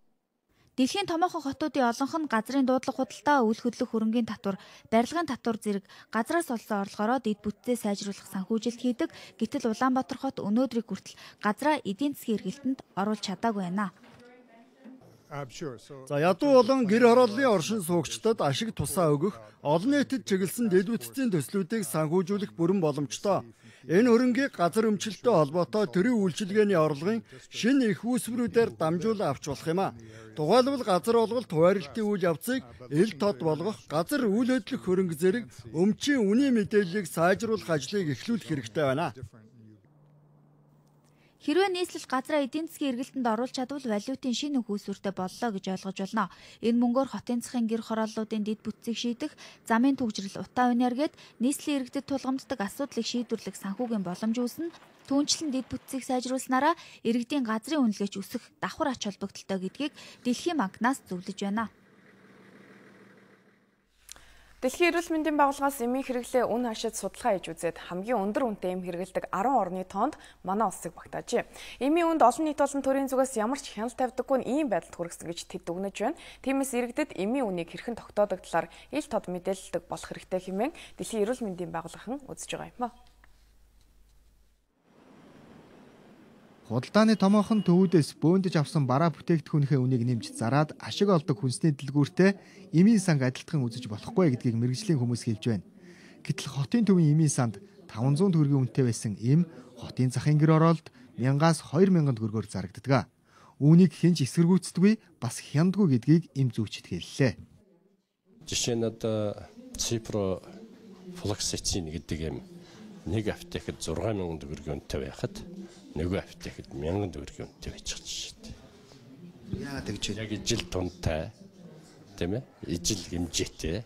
Дэлхийн томоохон хотуудын олонх нь газрын дуудлага худалдаа үйл хөдлөх хөрөнгийн татвар, барилгын татвар зэрэг газраас олсон орлогоороо дэд бүтцээ сайжруулах санхүүжилт хийдэг. Гэтэл Улаанбаатар хот өнөөдрийг хүртэл газраа эдийн засгийн эргэлтэнд оруулж чадаагүй байна. За ядуу болон гэр хорооллын оршин суугчдад ашиг тусаа өгөх, олон нийтэд чиглэсэн дэд бүтцийн төслүүдийг санхүүжүүлэх бүрэн боломжтой. Энэ хөрөнгийг газар өмчлөлтөй холбоотой төрийн үйлчилгээний орлогын шинэ их үүсвэрүүдээр дамжуулан авч болох юм а. Тухайлбал газар олголт хуваарлтын үйл явцыг ил тод болгох, газар үйл хөдлөх хөрөнгө зэрэг өмчийн үнийн мэдээллийг сайжруулах ажлыг эхлүүлэх хэрэгтэй байна. Хэрвээ нийслэл газраа эдийн засгийн эргэлтэнд оруулж чадвал валютын шинэ хөөсвөртэй боллоо гэж ойлгож байна. Энэ мөнгөөр хотын засгийн гэр хорооллуудын дэд бүтцийг шийдэх, замын түгжрэл, утаа үнээргээд нийслэлийн иргэдэд тулгамддаг асуудлыг шийдвэрлэх санхүүгийн боломж үүснэ. Түүнчлэн дэд бүтцийг сайжруулснараа иргэдийн газрын үнэлгээч өсөх давхар ач холбогдолтой гэдгийг Дэлхийн банкнаас зөвлөж байна. Дэлхийн эрүүл мэндийн байгууллагаас эмийн хэрэглээ үн хашид судалгаа хийж үзээд хамгийн өндөр үнэтэй эм хэрэглэдэг 10 орны тоонд манай улсыг багтаажээ. Эмийн үнд олон нийт болон төрийн зүгээс ямар ч хяналт тавьдаггүй нь ийм байдалд хүргэсэн гэж тэд дүгнэж байна. Тиймээс иргэдэд эмийн үнийг хэрхэн тогтоодог талаар ил тод мэдээлэлдэг болох хэрэгтэй хэмээн Дэлхийн эрүүл мэндийн байгууллагын үзэж байгаа юм а. Худалдааны томоохон төвүүдээс бөөндөж авсан бараа бүтээгдэхүүнийхээ үнийг нэмж зараад ашиг олдог хүнсний дэлгүүртээ эмийн санг адилтхан үзэж болохгүй гэдгийг мэргэжлийн хүмүүс хэлж байна. Гэтэл хотын төвийн эмийн санд 500 төгрөгийн үнэтэй байсан эм хотын захын гэр ороолд 1000-аас 2000 төгрөгөөр зарагддаг. Үүнийг хинж эсэргүүцдэггүй бас хяндгүй гэдгийг эм зүйчид хэллээ. Жишээ нь одоо Ciprofloxacin гэдэг эм нэг аптекад 6000 төгрөгийн үнэтэй байхад нөгөө аптекад 1000 төгрөгийн үнэтэй байж байгаа шүү дээ. Яагаад тэгж вэ? Яг ижил тунтай тийм ээ? Ижил хэмжээтэй.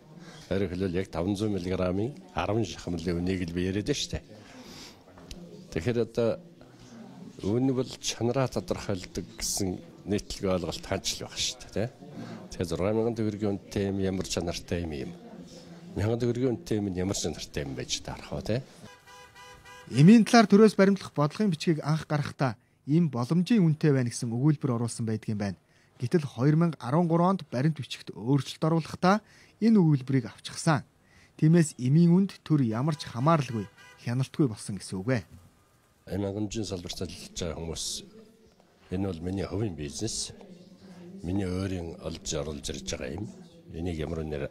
Өөрөөр хэлбэл яг 500 мг-ийн 10 шахмлын үнийг л би яриад байна шүү дээ. Тэгэхээр одоо үн бол чанараа тодорхойлдог гэсэн нийтлэг ойлголт ханч л байгаа шүү дээ. Тэгэхээр 6000 төгрөгийн үнэтэй юм ямар чанартай юм. 1000 төгрөгийн үнэтэй юм ямар чанартай юм байж таарах уу тийм. Эмийн талаар төрөөс баримтлах бодлогын бичгийг анх гаргахдаа ийм боломжийн үнэтэй байна гэсэн өгүүлбэр оруулсан байдгийн байна. Гэтэл 2013 онд баримт бичигт өөрчлөлт оруулахдаа энэ өгүүлбэрийг авчихсан. Тиймээс эмийн үнд төр ямар ч хамаарлгүй, хяналтгүй болсон гэсэн үг ээ. Эмийн гомжийн салбарт ажиллаж байгаа хүмүүс энэ бол миний хувийн бизнес. Миний өөрийн олж оруулж ирж байгаа юм. Энийг ямар нэр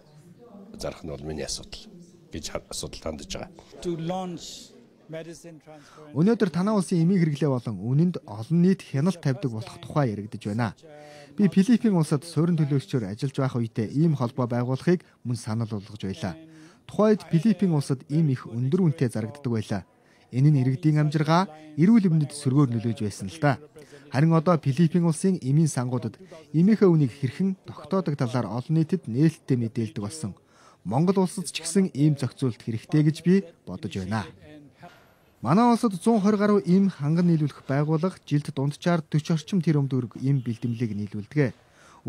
зарах нь бол миний асуудал гэж асуудал хандж байгаа. Өнөөдөр танаа улсын эмийн хэрэглээ болон үнэнд олон нийт хяналт тавьдаг болох тухай яригдж байна. Би Филиппин улсад суурин төлөөлөгчөөр ажиллаж байх үедээ ийм холбоо байгуулахыг мөн санал болгож байлаа. Тухайд Филиппин улсад ийм их өндөр үнэтэй зарагддаг байлаа. Энэ нь иргэдийн амжиргаа, эрүүл мэндэд сөргөөр нөлөөж байсан л да. Харин одоо Филиппин улсын эмийн сангуудад эмийнхээ үнийг хэрхэн тогтоодог талаар олон нийтэд нээлттэй мэдээлдэг болсон. Монгол улсад ч гэсэн ийм зохицуулт хэрэгтэй гэж би бодож байна. Манай улсад 120 гаруй ийм ханган нийлүүлэх байгууллага жилд дунджаар 40 орчим тэрбум төгрөг ийм бэлтгэлийг нийлүүлдэг.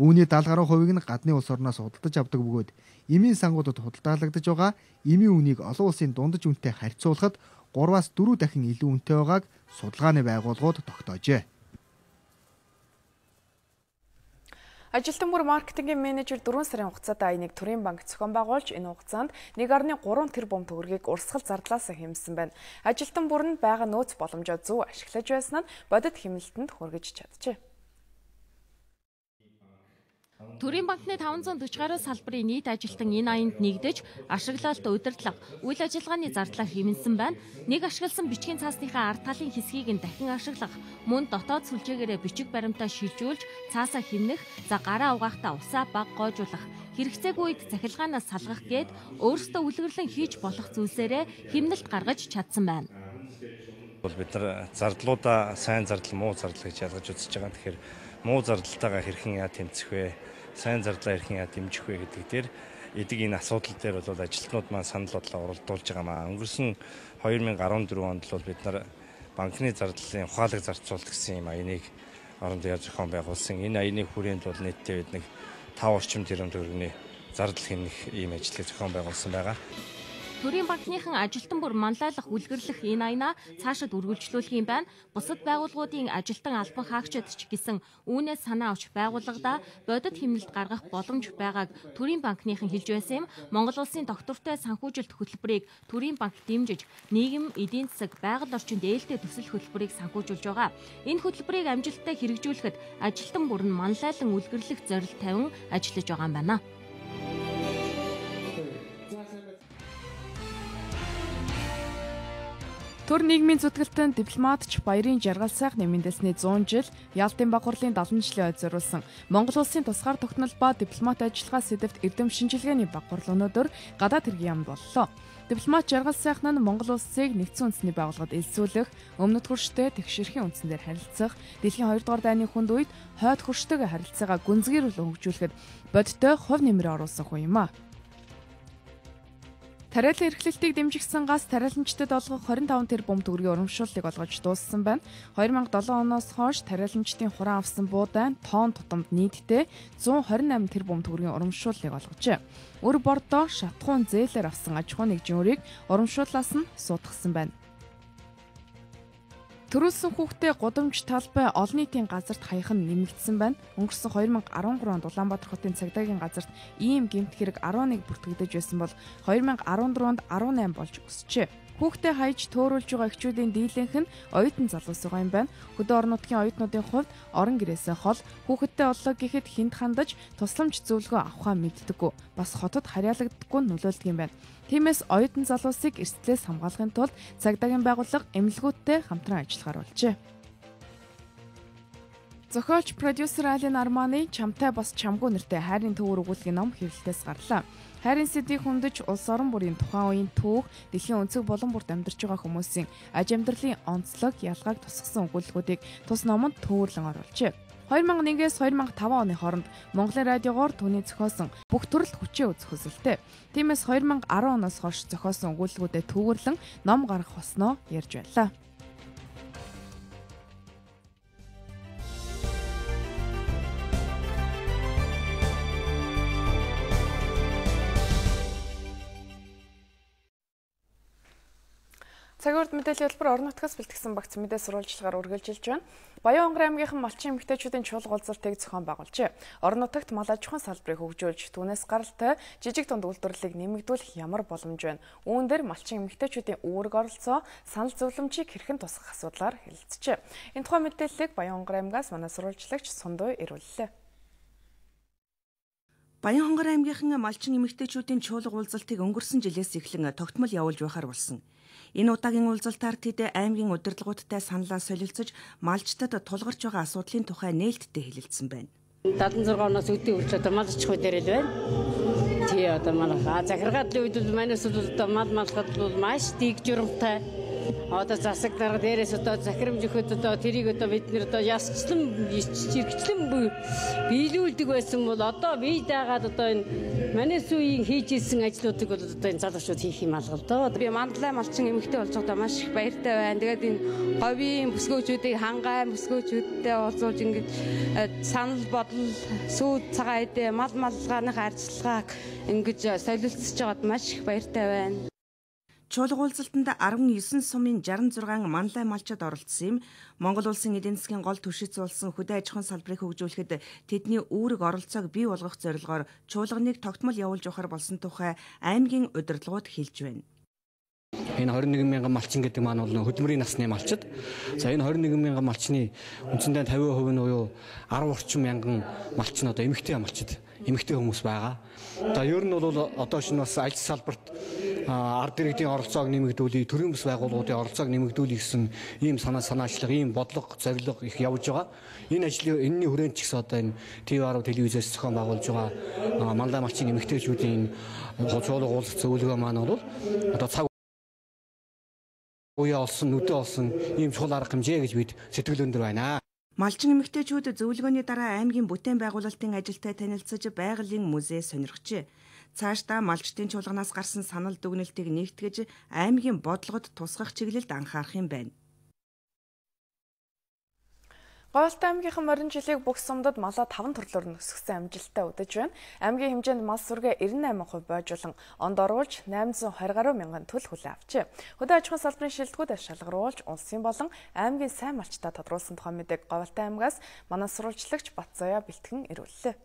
Үүний 70 гаруй хувийг нь гадны улс орноос худалдаж авдаг бөгөөд эмийн сангуудад худалдаалагдаж байгаа эмийн үнийг олон улсын дундаж үнэтэй харьцуулахад 3-аас 4 дахин илүү үнэтэй байгааг судалгааны байгууллагууд тогтоожээ. Ажилтан бүр маркетингийн менежер 4 сарын хугацаанд Аянийг төрийн банк зохион байгуулж энэ хугацаанд 1.3 тэрбум төгрөгийг урсгал зардлаас хэмжсэн байна. Ажилтан бүр нь байгаа нөөц боломжоо зөв ашиглаж байсан нь бодит хэмнэлтэнд хүргэж чаджээ. Төрийн банкны 540 гаруй салбарын нийт ажилтан энэ аянд нэгдэж ашиглалт удирдлага, үйл ажиллагааны зардлаа хэмнсэн байна. Нэг ашигласан бичгийн цаасныхаа ард талын хэсгийг нь дахин ашиглах, мөн дотоод сүлжээгээрээ бичиг баримтаа шилжүүлж, цаасаа хэмнэх, за гараа угаахтаа усаа баг гоожуулах, хэрэгцээгүй үед захилгаанаас салгах гээд өөрсдөө үлгэрлэн хийж болох зүйлсээрээ хэмнэлт гаргаж чадсан байна. Бид нар зардлуудаа сайн зардал, муу зардал гэж ялгаж үзэж байгаа. Тэгэхээр муу зардалтайгаа хэрхэн яа тэмцэх вэ? Сайн зардлаа хэрхэн яа дэмжих вэ гэдэг дээр эдэг энэ асуудал дээр бол ажилтнууд маань санал бодлоо уралдуулж байгаа маа. Өнгөрсөн 2014 онд бол бид нар банкны зардлын ухаалаг зарцуулалт гэсэн юм аянийг орон дэяр зохион байгуулсан. Энэ аяны хүрээнд бол нийтдээ бид нэг 5 орчим тэрбум төгрөгийн зардал хэмнэх ийм ажлыг зохион байгуулсан байгаа. Төрийн банкныхан ажилтан бүр манлайлах үлгэрлэх энэ аянаа цаашид үргэлжлүүлэх юм байна. Бусад байгууллагуудын ажилтан албан хаагчид ч гэсэн үүнээс санаа авч байгууллагадаа бодит хэмнэлт гаргах боломж байгааг Төрийн банкныхан хэлж байсан юм. Монгол улсын доктортой санхүүжилт хөтөлбөрийг Төрийн банк дэмжиж, нийгэм, эдийн засаг, байгаль орчинд ээлтэй төсөл хөтөлбөрийг санхүүжүүлж байгаа. Энэ хөтөлбөрийг амжилттай хэрэгжүүлэхэд ажилтан бүр нь манлайлан үлгэрлэх зорилт тавин ажиллаж байгаа юм байна. Төр нийгмийн зүтгэлтэн дипломатч Баярын жаргал сайх нэмэндэлсний 100 жил, Ялтын баг хурлын 70 жилийн ойд зориулсан Монгол улсын тусгаар тогтнол ба дипломат ажиллагаа сэдэвт эрдэм шинжилгээний баг хурл өнөөдөр гадаад хэргийн яамд боллоо. Дипломат жаргал сайхан нь Монгол улсыг нэгдсэн үндэсний байгууллагад элсүүлэх, өмнөд хөрштэй тэгшэрхийн үндсээр харилцах, дэлхийн 2 дугаар дайны хүнд үед хойд хөрштэйгээ харилцаагаа гүнзгийрүүл хөгжүүлэхэд бодиттой хувь нэмрээ оруулсан хүн юм а. Тариалан эрхлэлтийг дэмжигсэн газ тариаланчдад олгох 25 тэрбум төгрөгийн урамшууллыг олгож дууссан байна. 2007 оноос хойш тариаланчдын хураан авсан буудаан тонн тутамд нийтдээ 128 тэрбум төгрөгийн урамшууллыг олгожээ. Өр бордоо шатхуун зээлээр авсан аж ахуйн нэгжийн өрийг урамшууллаас нь суудгасан байна. Төрүүлсэн хүүхдээ гудамж талбай олон нийтийн газарт хаяхан нэмэгдсэн байна. Өнгөрсөн 2013 онд Улаанбаатар хотын цагдаагийн газарт ийм гэмт хэрэг 11 бүртгэгдэж байсан бол 2014 онд 18 болж өсчээ. Хүүхдээ хаяж төөрүүлж байгаа эхчүүдийн дийлэнх нь оюутан залуус байгаа юм байна. Хөдөө орон нутгийн оюутнуудын хувьд орон гэрээсээ хол хүүхэдтэй оллоо гэхэд хүнд хандаж тусламж зөвлөгөө авахаа мэддэггүй. Бас хотод харьяалагддаггүй нөлөөлдөг юм байна. Тиймээс оюутан залуусыг эрсдлээс хамгаалахын тулд цагдаагийн байгууллага эмнэлгүүдтэй хамтран ажиллагаар болжээ. Зохиолч продюсер Алин Арманы Чамтай бас чамгүй нэртэй хайрын төвөр өгүүлгийн ном хэвлэлтээс гарлаа. Хайрын сэдвийг хөндөж улс орон бүрийн тухайн үеийн түүх, дэлхийн өнцөг болон бүрт амьдарч байгаа хүмүүсийн аж амьдралын онцлог, ялгааг тусгасан өгүүлбэрүүдийг тус номонд төвөрлөн оруулжээ. 2001-ээс 2005 оны хооронд Монголын радиогоор түүний зохиосон бүх төрөл хүчээ үзэх хүсэлтэй. Тиймээс 2010 оноос хойш зохиосон өгүүлбэрүүдэд төвөрлөн ном гаргах болсноо ярьж байлаа. Цагуурд мэдээллийн хэлбэр орон нутгаас бэлтгэсэн багц мэдээ сурвалжлагаар үргэлжилж байна. Баян Онгорын аймгийнхан малчин эмэгтэйчүүдийн чуулга уулзалтыг зохион байгуулжээ. Орон нутагт мал аж ахуйн салбарыг хөгжүүлж, түүнээс гаралтай жижиг дунд үйлдвэрлэлийг нэмэгдүүлэх ямар боломж байна? Үүн дээр малчин эмэгтэйчүүдийн үүрэг оролцоо, санал зөвлөмжийг хэрхэн тусгах асуудлаар хэлэлцжээ. Энэ тухай мэдээллийг Баян Онгорын аймгаас манай сурвалжлагч Сундуй ирүүллээ. Баян Онгорын аймгийнхан малчин эмэгтэйчүүдийн чуулга уулзалтыг өнгөрсөн жилээс эхлэн тогтмол явуулж байхаар болсон. Энэ удаагийн уулзалтаар тэд аймгийн удирдлагуудтай саналаа солилцож, малчтад тулгарч байгаа асуудлын тухай нээлттэй хэлэлцсэн байна. 76 оноос өдөө хүртэл одоо мал аж ахуй дээр л байна. Тий одоо мал захиргааны үед бол манайс бол одоо мал малхад бол маш дэг журамтай. Одоо засаг дарга дээрээс одоо захирамж өгөхөд одоо тэрийг одоо бид нэр одоо ясчлан чирэгчлэн биелүүлдэг байсан бол одоо бие даагаад одоо энэ манай сүүийн хийж ирсэн ажлуудыг бол одоо энэ залуучууд хийх юм алгалдаа. Би Мандлай малчин эмэгтэй болж байгаа маш их баяртай байна. Тэгээд энэ говийн бүсгүүчүүдийг хангай бүсгүүчүүдтэй уулзуулж ингэж санал бодол сүйд цагаан эдээ мал малгааных арчилгааг ингэж солилцож байгаад маш их баяртай байна. Чуулга уулзалтанд 19 сумын 66 манлай малчид оролцсон юм. Монгол улсын эдийн засгийн гол түшиж зулсан хөдөө аж ахуйн салбарыг хөгжүүлэхэд тэдний үүрэг оролцоог бий болгох зорилгоор чуулганыг тогтмол явуулж явахар болсон тухай аймгийн удирдлагууд хэлж байна. Энэ 21,000 малчин гэдэг маань бол хөдөлмөрийн насны малчид. За энэ 21,000 малчны үндсэндээ 50% нь буюу 10 орчим мянган малчин одоо эмэгтэй малчид, эмэгтэй хүмүүс байгаа. Одоо ер нь бол одоо шинэ бас ажил салбарт ард иргэдийн оролцоог нэмэгдүүлэх, төрийн бас байгууллагуудын оролцоог нэмэгдүүлэх гэсэн ийм санаачлага, ийм бодлого, зорилго их явж байгаа. Энэ ажлын энэний хүрээнд ч гэсэн одоо энэ ТV10 телевизээс зохион байгуулж байгаа Манлай малчин эмэгтэйчүүдийн чуулга уулзалт зөвлөгөө маань бол одоо цаг уяа олсон, нүдэ олсон ийм чухал арга хэмжээ гэж бид сэтгэл өндөр байна. Малчин эмэгтэйчүүд зөвлөгөөний дараа аймгийн бүтээн байгуулалтын ажилтай танилцаж байгалийн музей сонирхжээ. Цаашдаа малчдын чуулганаас гарсан санал дүгнэлтийг нэгтгэж аймгийн бодлогод тусгах чиглэлд анхаарах юм байна. Говьалтай аймгийнхан морин жилийг бүх сумдад малаа 5 төрлөөр нөсгсөн амжилттай удаж байна. Аймгийн хэмжээнд мал сүргээ 98% бойжуулан онд оруулж 820 гаруй мянган төл хүлээн авчээ. Хөдөө аж ахуйн салбарын шилдэгүүд шалгаруулж улсын болон аймгийн сайн малчтаа тодруулсан тухай мэдээг Говьалтай аймгаас манай сурвалжлагч Батзаяа бэлтгэн ирүүллээ.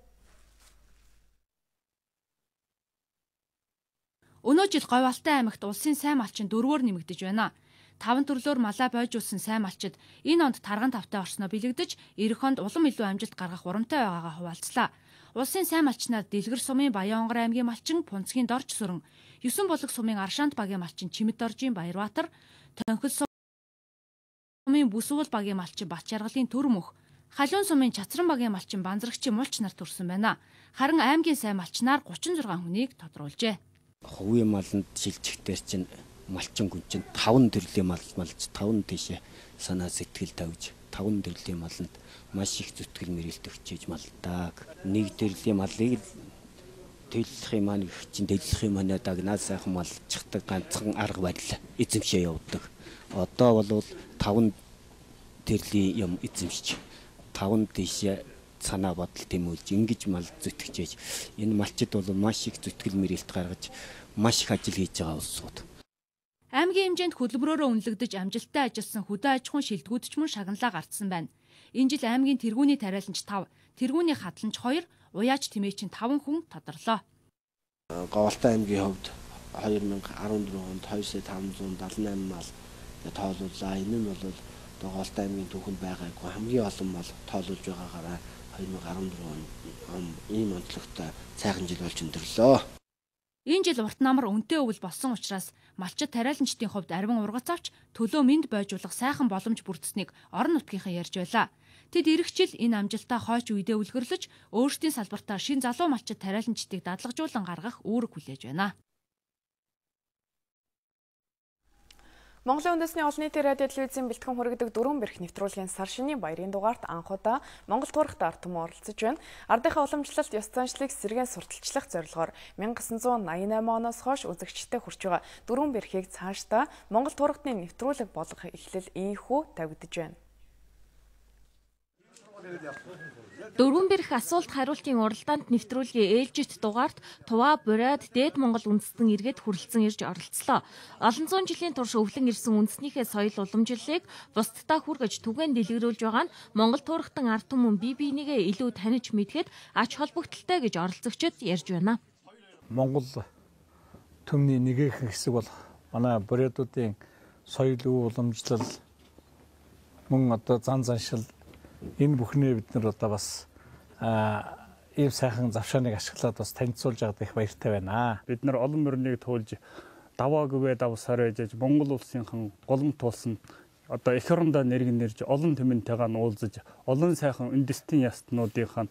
Өнөө жил Говьалтай аймагт улсын сайн малчин 4-өөр нэмэгдэж байна. 5 төрлөөр малаа бойжуулсан сайн малчид энэ онд тарган тавтай орсноо бэлэгдэж эх онд улам илүү амжилт гаргах урамтай байгаагаа хуваалцлаа. Улсын сайн малчнаар Дэлгэр сумын Баянгор аймгийн малчин Пунцгийн Дорж сүрэн, 9 булаг сумын Аршаант багийн малчин Чимэд Доржийн Баярбаатар, Тонхил сумын Бүсүүл багийн малчин Батчаргалын Төрмөх, Халуун сумын Чацран багийн малчин Банзрагчийн Мулч нар төрсөн байна. Харин аймгийн сайн малчнаар 36 хүнийг тодруулжээ. Хувийн маланд шилжихтэр чинь малчин хүн чинь 5 төрлийн малж 5 тийшээ санаа сэтгэл тавьж 5 төрлийн маланд маш их зүтгэл мөрөлт өгчээж малдаг. Нэг төрлийн малыг төлөх юм аа чинь дэлгэх юм аа дагнаас сайхан малчдаг ганцхан арга барил эзэмшээ явуулдаг. Одоо бол 5 төрлийн юм эзэмшиж 5 тийшээ санаа бодол тэмүүлж ингэж мал зүтгэжээж энэ малчид бол маш их зүтгэл мөрөлт гаргаж маш их ажил хийж байгаа улсууд. Аймгийн хэмжээнд хөдөлмөрөөрөө үнэлэгдэж амжилттай ажилласан хөдөө аж ахуйн шилдэгүүд ч мөн шагналаа гардсан байна. Энэ жил аймгийн тэргүүний тариаланч 5, тэргүүний хатламж 2, уяач тэмээчин 5 хүн тодорлоо. Говьалтай аймгийн хувьд 2014 онд 2578 мал тоолууллаа. Энэ нь бол Говьалтай аймгийн түүхэнд байгаагүй хамгийн олон мал тоолуулж байгаагаараа 2014 он ийм онцлогтой сайхан жил болж өндөрлөө. Энэ жил урт намар өнтэй өвөл болсон учраас малчид тариаланчдын хувьд арвин ургац авч төлөө мэнд бойжуулах сайхан боломж бүрдсэнийг орон нутгийнхаа ярьж байлаа. Тэд ирэх жил энэ амжилтаа хойч үедээ үлгэрлэж өөрсдийн салбартаа шин залуу малчид тариаланчдыг дадлагжуулан гаргах үүрэг хүлээж байна. Монголын үндэсний олон нийтийн радио телевизийн бэлтгэн хүргэдэг дөрвөн бэрх нэвтрүүлгийн сар шинийн баярын дугаарт анх удаа Монгол туурхт ард түмэн оролцож байна. Ардынхаа уламжлалт ёс заншлыг сэргээн сурталчлах зорилгоор 1988 оноос хойш үзэгчтэй хүрч байгаа дөрвөн бэрхийг цаашдаа Монгол туурхтны нэвтрүүлэг болгох эхлэл ийхүү тавигдж байна. Дөрвөн бэрх асуулт хариултын уралдаанд нэвтрүүлгийн ээлжит дугаарт Туваа Бурайд Дээд Монгол үндэстэн иргэд хүрэлцэн ирж оролцлоо. Олон зуун жилийн турш өвлөн ирсэн үндэснийхээ соёл уламжлалыг бусдтай хүргэж түгээн дэлгэрүүлж байгаа нь Монгол туурхтан ард түмэн бие биенийгээ илүү таних мэдхэд ач холбогдолтой гэж оролцогчид ярьж байна. Монгол төмний нэгэн хэсэг бол манай бурайдуудын соёл уламжлал мөн одоо зан заншил энэ бүхнээ бид нар одоо бас ийм сайхан завшааныг ашиглаад бас танилцуулж байгаад их баяртай байна. Бид нар олон мөрнийг туулж даваагүй давсаар ээжж Монгол улсынхан голом туулсан одоо эх орондоо нэргэн нэрж олон түмэнтэйгээ уулзаж олон сайхан үндэстэн ястнуудынхаа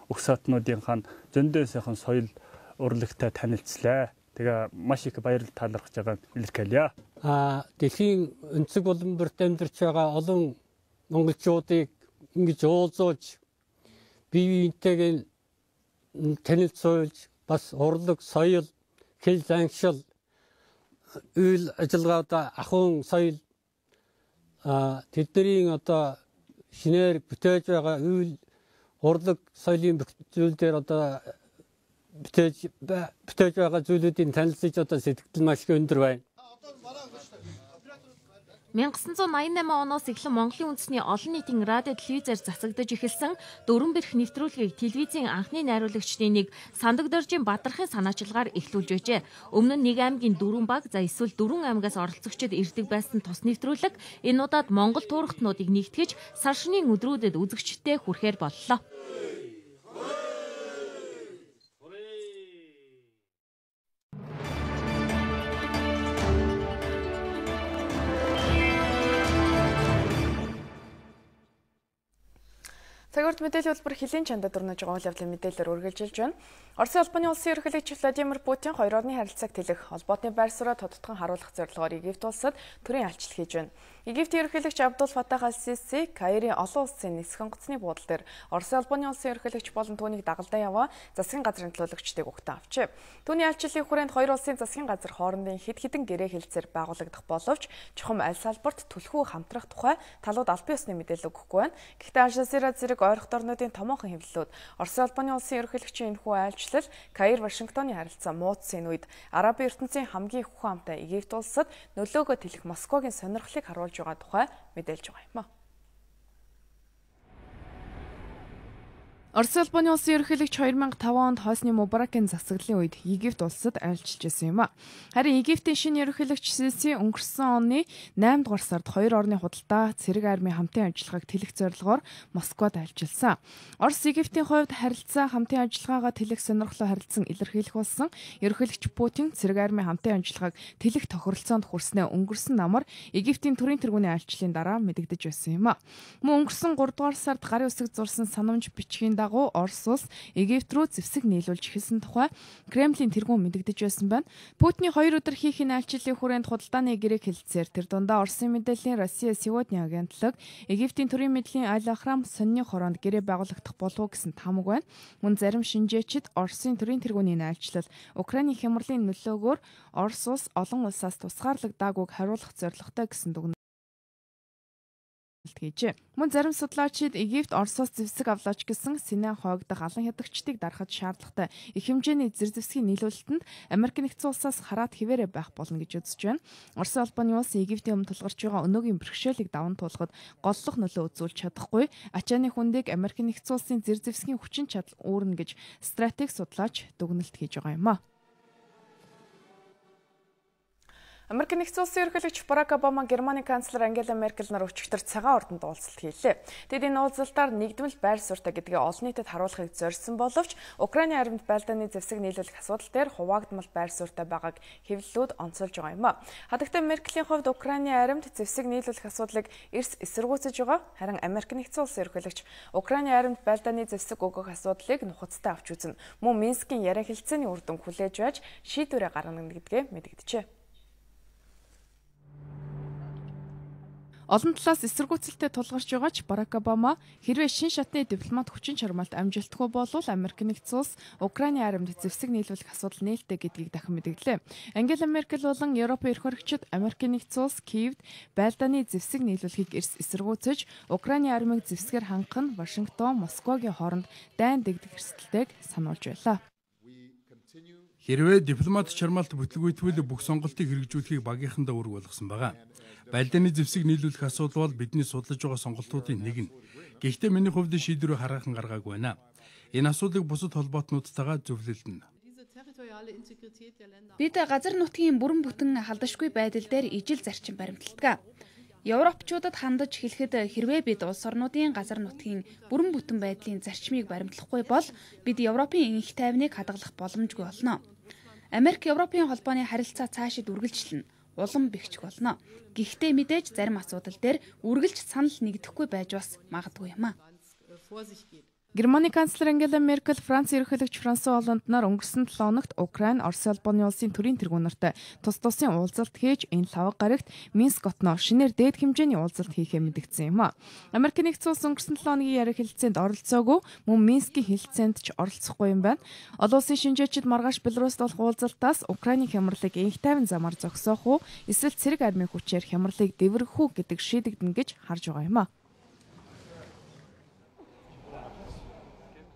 өгсөтнүүдийнхаа зөндөө сайхан соёл урлагтай танилцлаа. Тэгээ маш их баярлал талархаж байгааг илэрхийлье. дэлхийн өнцөг буланбарт амьдарч байгаа олон монголчуудыг ингэж уулзуулж бие биентэйгээ танилцуулж бас урлаг, соёл, хэл заншил, үйл ажиллагаудаа ахуйн соёл тэдний одоо шинээр бүтээж байгаа үйл урлаг соёлын зүйл дээр одоо бүтээж байгаа зүйлүүдийн танилцж одоо сэтгэл маш их өндөр байна. 1988 оноос эхлэн Монголын үндэсний олон нийтийн радио телевизээр засагдаж эхэлсэн дөрвөн бэрх нэвтрүүлгийг телевизийн анхны найруулагчдын нэг Сандаг Доржийн Бадрахын санаачилгаар эхлүүлж байжээ. Өмнө нь нэг аймгийн дөрвөн баг за эсвэл дөрвөн аймгаас оролцогчид ирдэг байсан тус нэвтрүүлэг энэ удаад Монгол туурхтнуудыг нэгтгэж сар шөнийн өдрүүдэд үзэгчдтэй хүрэхээр боллоо. Цагаарт мэдээлэл хэлбэр хэлийн чандад дурнаж байгаа үйл явдлын мэдээлэлээр үргэлжилж байна. Оросын албаны улсын ерөнхийлөгч Владимир Путин хоёр орны харилцааг тэлэх холбоотны байр сууриа тодтгон харуулах зорилгоор Египт улсад төрийн альчил хийж байна. Египтийн ерөнхийлөгч Абдул Фатах аль-Сиси Каирын олон улсын нисэх онгоцны буудал дээр Оросын албаны улсын ерөнхийлөгч болон түүнийг дагалдаа яваа засгийн газрын төлөөлөгчдийг угтан авчээ. Түүний альчлалын хүрээнд хоёр улсын засгийн газар хоорондын хэд хэдэн гэрээ хэлцээр байгуулагдах боловч чухам аль салбарт түлхүү хамтрах тухай талууд аль биесны мэдээлэл өгөхгүй байна. Гэхдээ Аль Жазира зэрэг ойрхон орнуудын томоохон хэвлэлүүд Оросын албаны улсын ерөнхийлөгчийн энэхүү айлчлал Каир Вашингтоны харилцаа муудсан үед Арабын ертөнцийн хамгийн их ухаантай Египт улсад нөлөөгөө тэлэх Москвагийн сонирхлыг харуулж байгаа тухай мэдээлж байгаа юм а. Оросын албаны улсын ерөнхийлөгч 2005 онд Хосни Мубаракийн засаглалын үед Египт улсад айлчилж байсан юм а. Харин Египтийн шинэ ерөнхийлөгч Сиси өнгөрсөн оны 8 дугаар сард хоёр орны худалдаа цэрэг армийн хамтын ажиллагааг тэлэх зорилгоор Москвад айлчилсан. Орос Египтийн хувьд харилцаа хамтын ажиллагаагаа тэлэх сонирхлоо харилцан илэрхийлэх болсон. Ерөнхийлөгч Путин цэрэг армийн хамтын ажиллагааг тэлэх тохиролцоонд хүрснээ өнгөрсөн намар Египтийн төрийн тэргүүний айлчлалын дараа мэдэгдэж байсан юм а. Мөн өнгөрсөн 3 дугаар сард гарын үсэг зурсан санамж бичгийн Орос улс Египт рүү зэвсэг нийлүүлж эхэлсэн тухай Кремлийн тэргүүн мэдэгдэж байсан байна. Путиний 2 өдөр хийх айлчлалын хүрээнд худалдааны гэрээг хэлэлцээр тэр дундаа Оросын мэдээллийн Россия сегодня агентлаг Египтийн төрийн мэдлийн Аль-Ахрам сонины хороонд гэрээ байгуулагдах болов уу гэсэн таамаг байна. Мөн зарим шинжээчид Оросын төрийн тэргүүний айлчлал Украиний хямралын нөлөөгөөр Орос улс олон улсаас тусгаарлагдаагүйг харуулах зорилготой гэсэн дүгнэлт хийжээ. Мөн зарим судлаачид Египт Оросоос зэвсэг авлаач гэсэн Синай хойгдох алан хядагчдыг дарахад шаардлагатай их хэмжээний зэр зэвсгийн нийлүүлэлтэнд Америк нэгдсэн улсаас хараад хിവэрэ байх болно гэж үзэж байна. Оросын албаны улс Египтийн өмнө тулгарч байгаа өнөөгийн бэрхшээлийг даван туулахад голлох нөлөө үзүүлж чадахгүй ачааны хүндийг Америк нэгдсэн улсын зэр зэвсгийн хүчин чадал үүрнэ гэж стратеги судлаач дүгнэлт хийж байгаа юм а. Америк нэгдсэн улсын ерөнхийлөгч Барак Обама Германы канцлер Ангела Меркель нар өчигдөр цагаан ордонд уулзалт хийлээ. Тэд энэ уулзалтаар нэгдмэл байр суурьтай гэдгээ олон нийтэд харуулахыг зорьсон боловч Украиний аримд байлдааны зэвсэг нийлүүлэх асуудал дээр хуваагдмал байр суурьтай байгааг хэвлэлүүд онцолж байгаа юм а. Хадагтай Меркелийн хувьд Украиний аримд зэвсэг нийлүүлэх асуудлыг эрс эсэргүүцэж байгаа. Харин Америк нэгдсэн улсын ерөнхийлөгч Украиний аримд байлдааны зэвсэг өгөх асуудлыг нухацтай авч үзнэ. Мөн Минскийн яриа хэлцээний үр дүн хүлээж байж шийдвэрээ гаргана гэдгээ мэдэгджээ. Олон талаас эсэргүүцэлтэй тулгарч байгаач Барак Обама хэрвээ шин шатны дипломат хүчин чармаалт амжилтгүй болвол Америк нэгдсэн улс Украиний аримд зэвсэг нийлүүлэх асуудал нээлттэй гэдгийг дахин мэдгэлээ. Ангела Меркель болон Европын эрх хоригчид Америк нэгдсэн улс Киевд байлдааны зэвсэг нийлүүлэхийг эрс эсэргүүцэж Украиний аримыг зэвсгээр хангах нь Вашингтон, Москвагийн хооронд дайн дэгдэх эрсдэлтэйг сануулж байлаа. Хэрвээ дипломат чармаалт бүтлгүүйтвэл бүх сонголтыг хэрэгжүүлэхийг багийнхандаа үүрэг болгосон байгаа. Байлдааны зэвсэг нийлүүлэх асуудал бол бидний судлаж байгаа сонголтуудын нэг нь. Гэхдээ миний хувьд шийдвэрээ хараахан гаргаагүй байна. Энэ асуудлыг бусад холбоотнуудтайгаа зөвлөлдөнө. Бид газар нутгийн бүрэн бүтэн халдашгүй байдал дээр ижил зарчим баримталдаг. Европчуудад хандаж хэлэхэд хэрвээ бид улс орнуудын газар нутгийн бүрэн бүтэн байдлын зарчмыг баримтлахгүй бол бид Европын энх тайвныг хадгалах боломжгүй болно. Америк Европын холбооны харилцаа цаашид үргэлжлэнэ. Улам бэхжих болно. Гэхдээ мэдээж зарим асуудал дээр үргэлж санал нэгдэхгүй байж бас магадгүй юм а. Германы канцлер Ангела Меркель, Франц ерөнхийлөгч Франсуа Олланд нар өнгөрсөн 7 хоногт Украин, Орос улбаны улсын төрийн тэргүүнэртэй тус тусын уулзалт хийж энэ лавга гарагт Минск хотноо шинээр дээд хэмжээний уулзалт хийхээ мэдгдсэн юм а. Америк нэгдсэн улс өнгөрсөн 7 хоногийн яриг хэлэлцээнд оролцоогүй, мөн Минскийн хэлэлцээнд ч оролцохгүй юм байна. Олон улсын шинжээчид маргааш Беларуст болох уулзалтаас Украиний хямралыг энх тайван замаар зогсоох уу, эсвэл цэрэг армийн хүчээр хямралыг дэврэх үү гэдэг шийдэгдэнэ гэж харж байгаа юм а.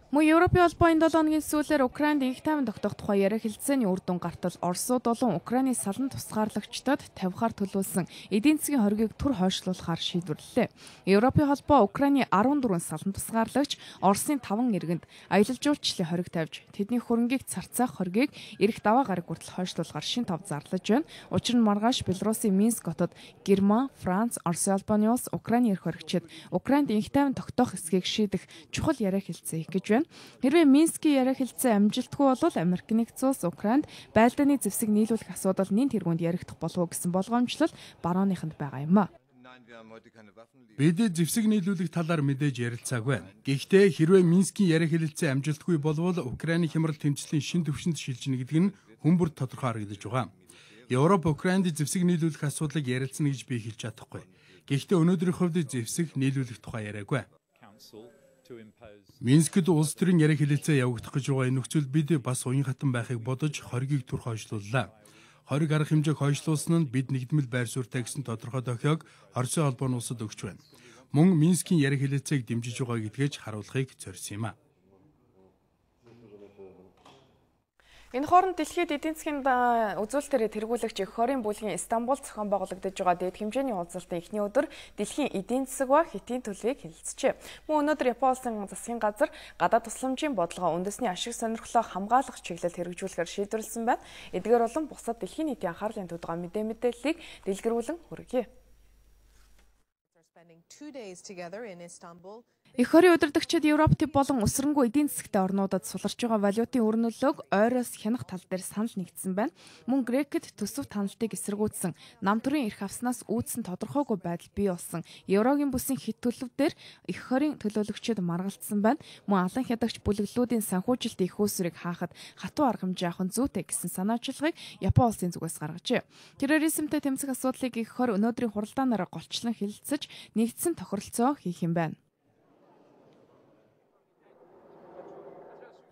Мөн Европын холбоо энэ 7 хоногийн сүүлээр Украинд энх тайван тогтоох тухай яриа хэлэлцээний үр дүн гартал Оросууд болон Украины салан тусгаарлагчдад тавихаар төлөвлөсөн эдийн засгийн хоргийг түр хойшлуулахаар шийдвэрлэлээ. Европын холбоо Украины 14 салан тусгаарлагч Оросын 5 иргэнд аялал жуулчлалын хориг тавьж тэдний хөрөнгийг царцаах хоргийг эрэх даваа гараг хүртэл хойшлуулахаар шин тав зарлаж байна. Учир нь маргааш Беларусын Минск хотод Герман, Франц, Орос улбаны улс, Украины эрх хоригчид Украинд энх тайван тогтоох эсэхийг шийдэх чухал яриа хэлэлцээ хийх гэж байна. Хэрвээ Минскийн яриа хэлэлцээ амжилтгүй бол Америк нэгдсэн улс Украинд байлдааны зэвсэг нийлүүлэх асуудал нэн тэргуунд яригдах болов уу гэсэн болгоомжлол барууныханд байгаа юм а. Бид зэвсэг нийлүүлэх талаар мэдээж ярилцаагүй. Гэхдээ хэрвээ Минскийн яриа хэлэлцээ амжилтгүй болвол Украины хямрал тэмцлийн шин түвшинд шилжинэ гэдэг нь хүмүүр тодорхой харагдаж байгаа. Европ Украинд зэвсэг нийлүүлэх асуудлыг ярилцна гэж би хэлж чадахгүй. Гэхдээ өнөөдрийн хувьд зэвсэг нийлүүлэх тухай яриагүй. Минскд улс төрийн яриа хэлэлцээ явагдах гэж байгаа нөхцөл бид бас уян хатан байхыг бодож хоргийг түр хойшлууллаа. Хориг арга хэмжээг хойшлуулсан нь бид нэгдмэл байр суурьтай гэсэн тодорхой тохиог Оросын холбооны улсад өгч байна. Мөн Минскийн яриа хэлэлцээг дэмжиж байгаа гэдгийг харуулахыг зорьсон юм а. Энэ хооронд дэлхийд эдийн засгийн үзүүлэлтээр тэргүүлэгч Эх хорийн бүлгийн Стамбулд зохион байгуулагдаж байгаа дээд хэмжээний уулзалтын эхний өдөр дэлхийн эдийн засаг ба хэтийн төлөвийг хэлэлцжээ. Мөн өнөөдөр Японы улсын засгийн газар гадаад тусламжийн бодлогоо үндэсний ашиг сонирхлоо хамгаалах чиглэл хэрэгжүүлэхээр шийдвэрлсэн байна. Эдгээр болон бусад дэлхийн нийтийн анхаарлын төвд байгаа мэдээллийг дэлгэрүүлэн хүргье. Эх хорийн удирдагчид Европт болон өсрөнгөө эдийн засгтай орнуудад суларч байгаа валютын үр нөлөөг ойроос хянах тал дээр санал нэгдсэн байна. Мөн Грекэд төсөв таналтыг эсэргүүцсэн нам төрийн эрх авснаас үүдсэн тодорхойгүй байдал бий болсон еврогийн бүсийн хэт төлөв дээр эх хорийн төлөөлөгчид маргалдсан байна. Мөн алан хядагч бүлэглэлүүдийн санхүүжилтийн их үүсвэрийг хаахад хатуу арга хэмжээ авах нь зүйтэй гэсэн санаачилгыг Японы улсын зүгээс гаргажээ. Терроризмтэй тэмцэх асуудлыг эх хор өнөөдрийн хуралдаанаараа голчлон хэлэлцэж нэгдсэн тохиролцоо хийх юм байна.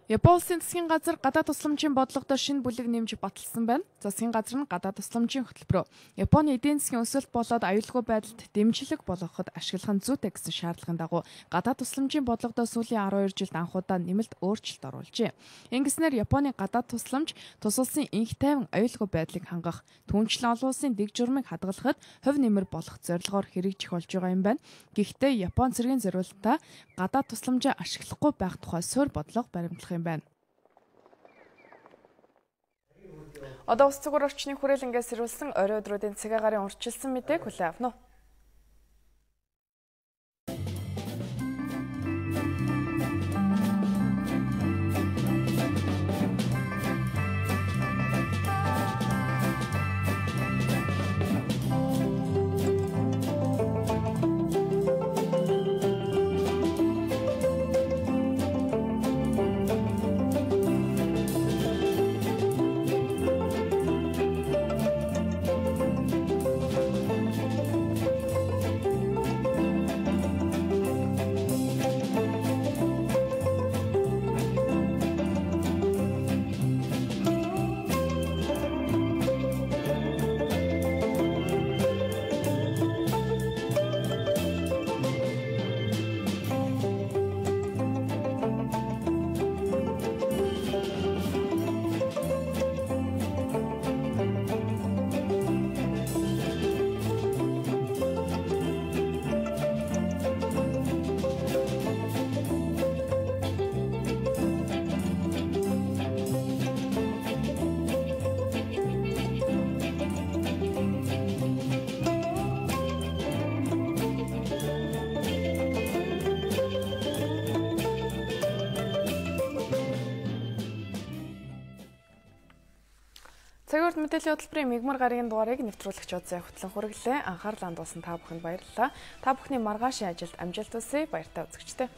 Японы улсын засгийн газар гадаад тусламжийн бодлогодоо шинэ бүлэг нэмж баталсан байна. Засгийн газар нь гадаад тусламжийн хөтөлбөрөөр Японы эдийн засгийн өсөлт болоод аюулгүй байдалд дэмжлэг болгоход ашиглах нь зүйтэй гэсэн шаардлагын дагуу гадаад тусламжийн бодлогодоо сүүлийн 12 жилд анхудаа нэмэлт өөрчлөлт оруулжээ. Ингэснээр Японы гадаад тусламж тус улсын энх тайван аюулгүй байдлыг хангах, түүнчлэн олон улсын дэг журмыг хадгалахад хувь нэмэр болох зорилгоор хэрэгжих болж байгаа юм байна. Гэхдээ Японы цэргийн зориулалтаа гадаад тусламжаа ашиглахгүй байх тухай суурь бодлого баримтлах юм байна. Одоо ус цугур орчны хүрээлэнгээс ирүүлсэн орой өдрүүдийн цаг агарын урьдчилсан мэдээг хүлээн авна уу. Цагаарт мэдээллийн хөтөлбөрийн мигмар гарагийн дугаарыг нэвтрүүлэгч Удзай хөтлөн хүргэлээ. Анхаарлаа хандуулсан та бүхэнд баярлалаа. Та бүхний маргаашийн ажилд амжилт хүсье. Баяртай үзэгчтэй.